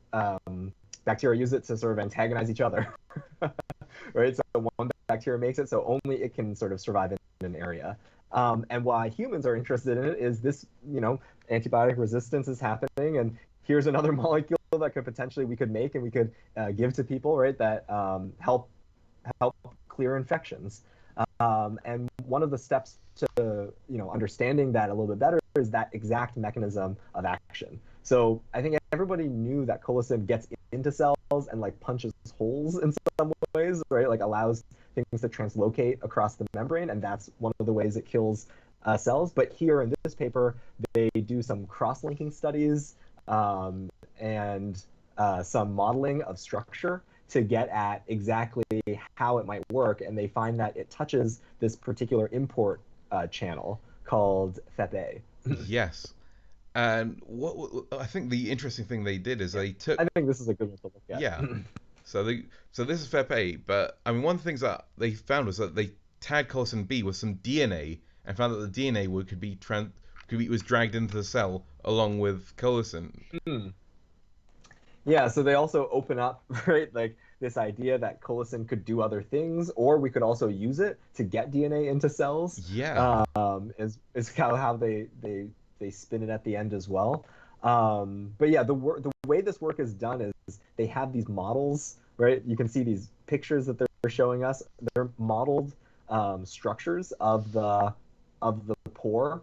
Speaker 2: bacteria use it to sort of antagonize each other, right? So one bacteria makes it, so only it can sort of survive in an area. And why humans are interested in it is this, antibiotic resistance is happening, and here's another molecule that could potentially we could make and we could give to people, right? That help clear infections. And one of the steps to understanding that a little bit better is that exact mechanism of action. So I think everybody knew that colicin gets into cells and like punches holes in some ways, right? Like allows things to translocate across the membrane, and that's one of the ways it kills cells. But here in this paper, they do some cross-linking studies and some modeling of structure to get at exactly how it might work, and they find that it touches this particular import channel called FEP-A.
Speaker 1: Yes. And what I think the interesting thing they did is
Speaker 2: Yeah,
Speaker 1: they took
Speaker 2: I think this is a good one to look at.
Speaker 1: yeah. So this is FEP-A, but I mean one of the things that they found was that they tagged colicin B with some DNA and found that the DNA was dragged into the cell along with colicin.
Speaker 2: Yeah, so they also open up, right, like this idea that colicin could do other things, or we could also use it to get DNA into cells.
Speaker 1: Yeah.
Speaker 2: Is kind of how they spin it at the end as well. But yeah, the way this work is done is they have these models, right? You can see these pictures that they're showing us. They're modeled structures of the pore,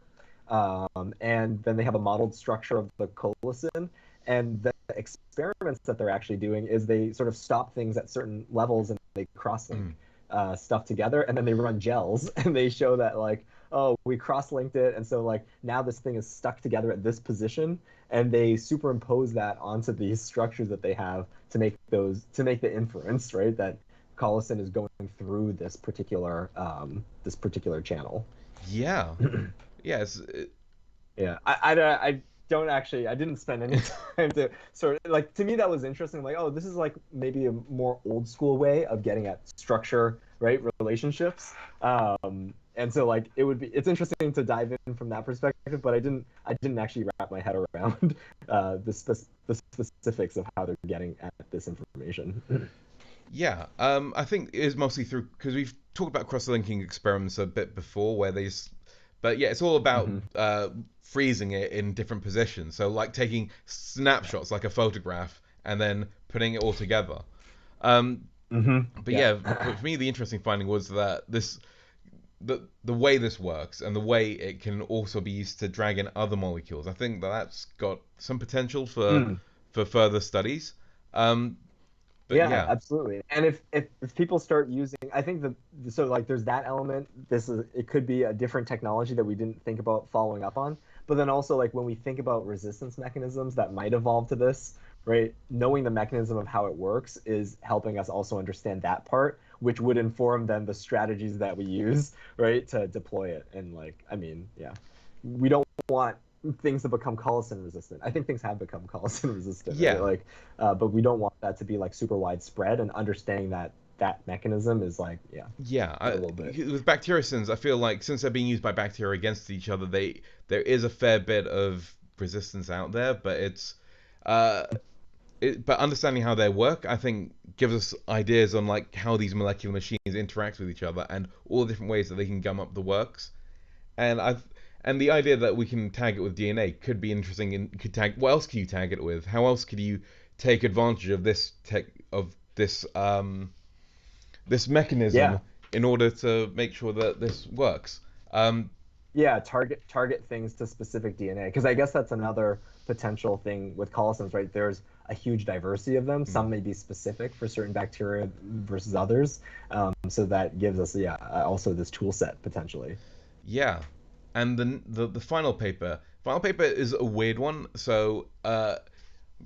Speaker 2: and then they have a modeled structure of the colicin. And the experiments that they're actually doing is they sort of stop things at certain levels and they cross-link stuff together, and then they run gels and they show that like, oh, we cross-linked it, and so like now this thing is stuck together at this position, and they superimpose that onto these structures that they have to make the inference, right, that colicin is going through this particular channel.
Speaker 1: Yeah. Yes.
Speaker 2: Yeah, don't actually, I didn't spend any time to sort of like, to me that was interesting. Like, oh, this is like maybe a more old school way of getting at structure, right? Relationships. And so like it's interesting to dive in from that perspective, but I didn't actually wrap my head around the specifics of how they're getting at this information.
Speaker 1: Yeah, I think it is mostly through because we've talked about cross-linking experiments a bit before, where but yeah, it's all about
Speaker 2: Hmm.
Speaker 1: freezing it in different positions. So like taking snapshots, like a photograph, and then putting it all together. Um,
Speaker 2: Hmm.
Speaker 1: but
Speaker 2: Yeah.
Speaker 1: yeah, for me, the interesting finding was that the way this works and the way it can also be used to drag in other molecules. I think that's got some potential
Speaker 2: Mm.
Speaker 1: for further studies. Um, but
Speaker 2: Yeah,
Speaker 1: yeah,
Speaker 2: absolutely. And if people start using, I think so like there's that element. It could be a different technology that we didn't think about following up on. But then also like when we think about resistance mechanisms that might evolve to this, right? Knowing the mechanism of how it works is helping us also understand that part, which would inform then the strategies that we use, right, to deploy it. And like, I mean, yeah, we don't want things to become colicin resistant. I think things have become colicin resistant, right?
Speaker 1: yeah.
Speaker 2: Like, but we don't want that to be like super widespread. And understanding that mechanism is like, yeah,
Speaker 1: Yeah,
Speaker 2: a little bit.
Speaker 1: with bacteriocins, I feel like since they're being used by bacteria against each other, there is a fair bit of resistance out there, but uh, but understanding how they work, I think, gives us ideas on like how these molecular machines interact with each other and all the different ways that they can gum up the works. And the idea that we can tag it with DNA could be interesting. And could tag what else can you tag it with? How else could you take advantage of this
Speaker 2: Yeah,
Speaker 1: mechanism in order to make sure that this works. Um,
Speaker 2: yeah. Target things to specific DNA, because I guess that's another potential thing with colicins, right? There's a huge diversity of them.
Speaker 1: hmm,
Speaker 2: Some may be specific for certain bacteria versus others. So that gives us, yeah, also this tool set potentially.
Speaker 1: yeah, and the final paper is a weird one. So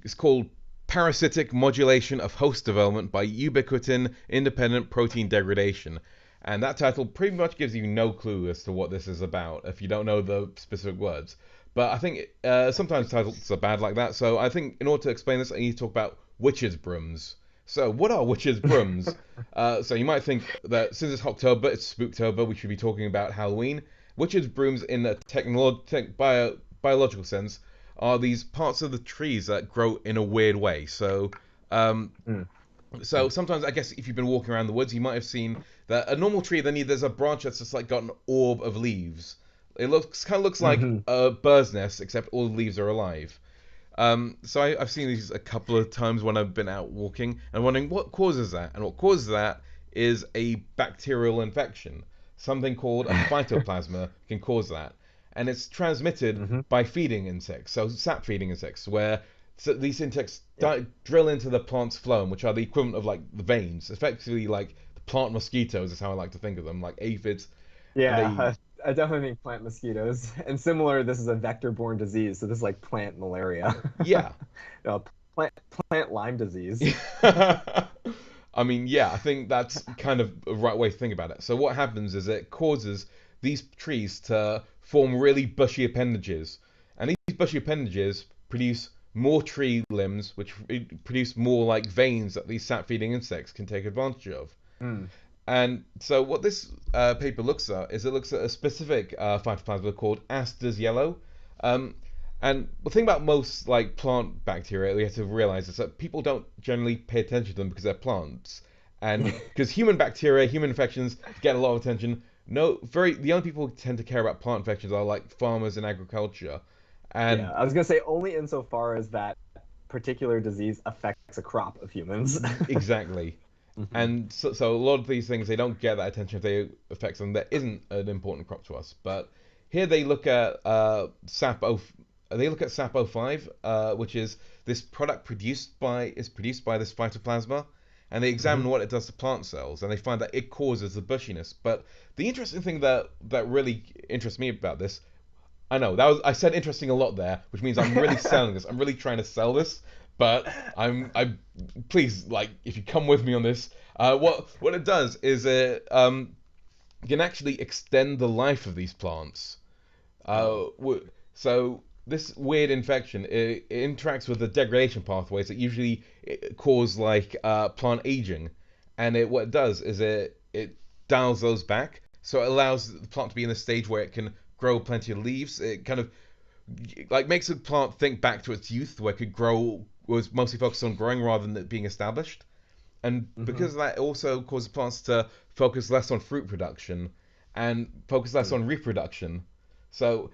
Speaker 1: it's called Parasitic Modulation of Host Development by Ubiquitin Independent Protein Degradation. And that title pretty much gives you no clue as to what this is about if you don't know the specific words. But I think sometimes titles are bad like that. So I think in order to explain this, I need to talk about witches' brooms. So what are witches' brooms? So you might think that since it's October, it's Spooktober, we should be talking about Halloween. Witches' brooms, in a biological sense, are these parts of the trees that grow in a weird way. Um,
Speaker 2: Mm,
Speaker 1: so sometimes I guess if you've been walking around the woods, you might have seen that a normal tree, there's a branch that's just like got an orb of leaves. It looks like
Speaker 2: mm-hmm.
Speaker 1: a bird's nest, except all the leaves are alive. So I've seen these a couple of times when I've been out walking, and I'm wondering what causes that. And what causes that is a bacterial infection. Something called a phytoplasma can cause that, and it's transmitted
Speaker 2: Hmm.
Speaker 1: by feeding insects, so sap feeding insects, where so these insects
Speaker 2: Yeah.
Speaker 1: drill into the plant's phloem, which are the equivalent of like the veins, effectively like the plant mosquitoes is how I like to think of them, like aphids, and
Speaker 2: Yeah,
Speaker 1: they
Speaker 2: I definitely think plant mosquitoes. And similar, this is a vector-borne disease, so this is like plant malaria.
Speaker 1: yeah.
Speaker 2: No, plant Lyme disease.
Speaker 1: I mean, yeah, I think that's kind of a right way to think about it. So what happens is it causes these trees to form really bushy appendages, and these bushy appendages produce more tree limbs, which produce more like veins that these sap-feeding insects can take advantage of.
Speaker 2: Mm.
Speaker 1: And so what this paper looks at is it looks at a specific phytoplasma called Astor's yellow. Um, and the thing about most like plant bacteria we have to realize is that people don't generally pay attention to them because they're plants. And because human bacteria, human infections get a lot of attention. No, the only people who tend to care about plant infections are like farmers in agriculture.
Speaker 2: Yeah,
Speaker 1: And
Speaker 2: I was gonna say only insofar as that particular disease affects a crop of humans.
Speaker 1: exactly.
Speaker 2: Hmm.
Speaker 1: And so a lot of these things they don't get that attention if they affect them. That isn't an important crop to us. But here they look at they look at SAP05, which is this product produced by this phytoplasma, and they examine
Speaker 2: Hmm.
Speaker 1: what it does to plant cells, and they find that it causes the bushiness. But the interesting thing that really interests me about this, I know I said interesting a lot there, which means I'm really selling this. I'm really trying to sell this, but I please like if you come with me on this. What it does is it can actually extend the life of these plants.
Speaker 2: Oh.
Speaker 1: So this weird infection, it interacts with the degradation pathways that usually cause like plant aging, and what it does is it dials those back, so it allows the plant to be in a stage where it can grow plenty of leaves. It kind of like makes the plant think back to its youth, where it could grow, was mostly focused on growing rather than it being established. And because of that, it also causes plants to focus less on fruit production and focus less on reproduction. So,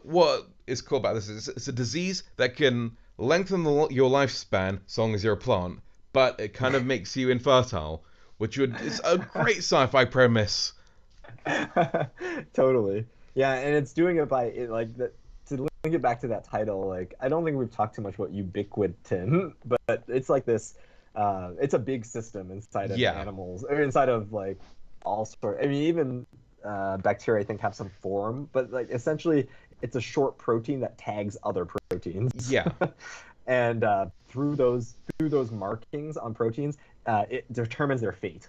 Speaker 1: what is cool about this is it's a disease that can lengthen your lifespan so long as you're a plant, but it kind of makes you infertile, is a great sci-fi premise.
Speaker 2: Totally. Yeah, and it's doing it by like the, to link it back to that title. Like, I don't think we've talked too much about ubiquitin, but it's like this. It's a big system inside of animals, or inside of like all sorts. I mean, even bacteria, I think, have some form, but like essentially, it's a short protein that tags other proteins.
Speaker 1: Yeah.
Speaker 2: And through those markings on proteins, it determines their fate.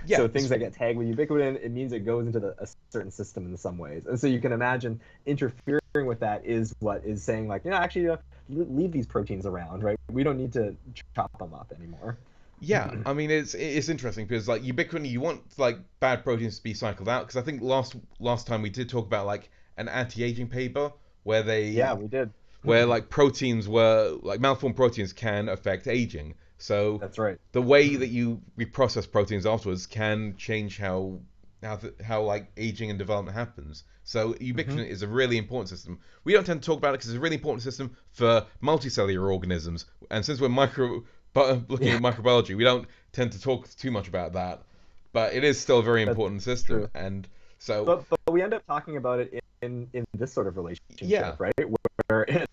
Speaker 1: Yeah,
Speaker 2: so things that get tagged with ubiquitin, it means it goes into a certain system in some ways. And so you can imagine interfering with that is what is saying, like, actually, leave these proteins around, right? We don't need to chop them up anymore.
Speaker 1: Yeah, I mean, it's interesting because like ubiquitin, you want like bad proteins to be cycled out, because I think last time we did talk about like an anti-aging paper where
Speaker 2: we did,
Speaker 1: where like proteins were like malformed proteins can affect aging. So
Speaker 2: that's right.
Speaker 1: The way that you reprocess proteins afterwards can change how like aging and development happens. So ubiquitin is a really important system. We don't tend to talk about it because it's a really important system for multicellular organisms. And since we're looking at microbiology, we don't tend to talk too much about that. But it is still a very important system. True. And so,
Speaker 2: but we end up talking about it in this sort of relationship, right? Where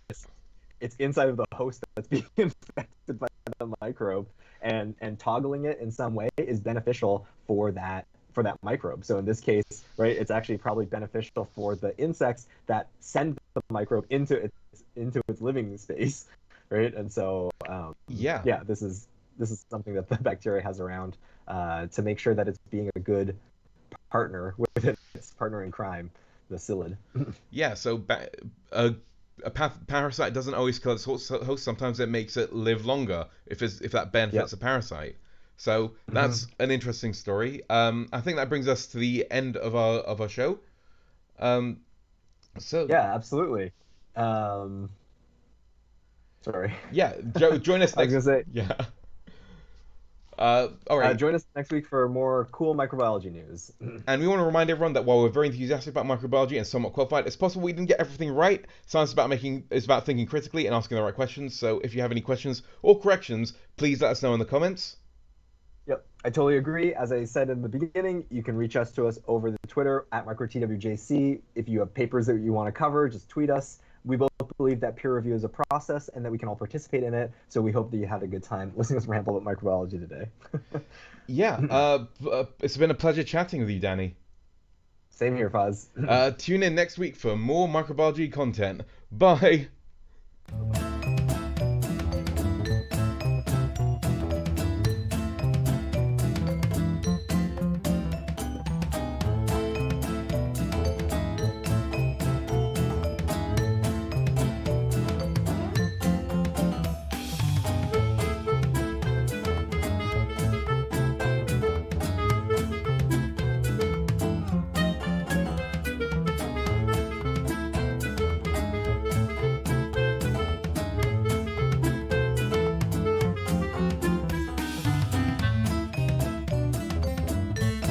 Speaker 2: it's inside of the host that's being infected by the microbe, and toggling it in some way is beneficial for that microbe. So in this case, right, it's actually probably beneficial for the insects that send the microbe into its living space, right? And so this is something that the bacteria has around to make sure that it's being a good partner with its partner in crime, the psyllid.
Speaker 1: Yeah, so a parasite doesn't always kill its host. Sometimes it makes it live longer if that benefits a parasite. So that's an interesting story. I think that brings us to the end of our show. So
Speaker 2: yeah, absolutely. Sorry.
Speaker 1: Yeah, join us next.
Speaker 2: I was gonna say
Speaker 1: all right.
Speaker 2: Join us next week for more cool microbiology news.
Speaker 1: And we want to remind everyone that while we're very enthusiastic about microbiology and somewhat qualified, it's possible we didn't get everything right. Science is about thinking critically and asking the right questions. So if you have any questions or corrections, please let us know in the comments.
Speaker 2: Yep, I totally agree. As I said in the beginning, you can reach us over the Twitter at microtwjc. If you have papers that you want to cover, just tweet us. We both believe that peer review is a process and that we can all participate in it. So we hope that you had a good time listening to us ramble about microbiology today.
Speaker 1: It's been a pleasure chatting with you, Danny.
Speaker 2: Same here, Faz.
Speaker 1: Tune in next week for more microbiology content. Bye.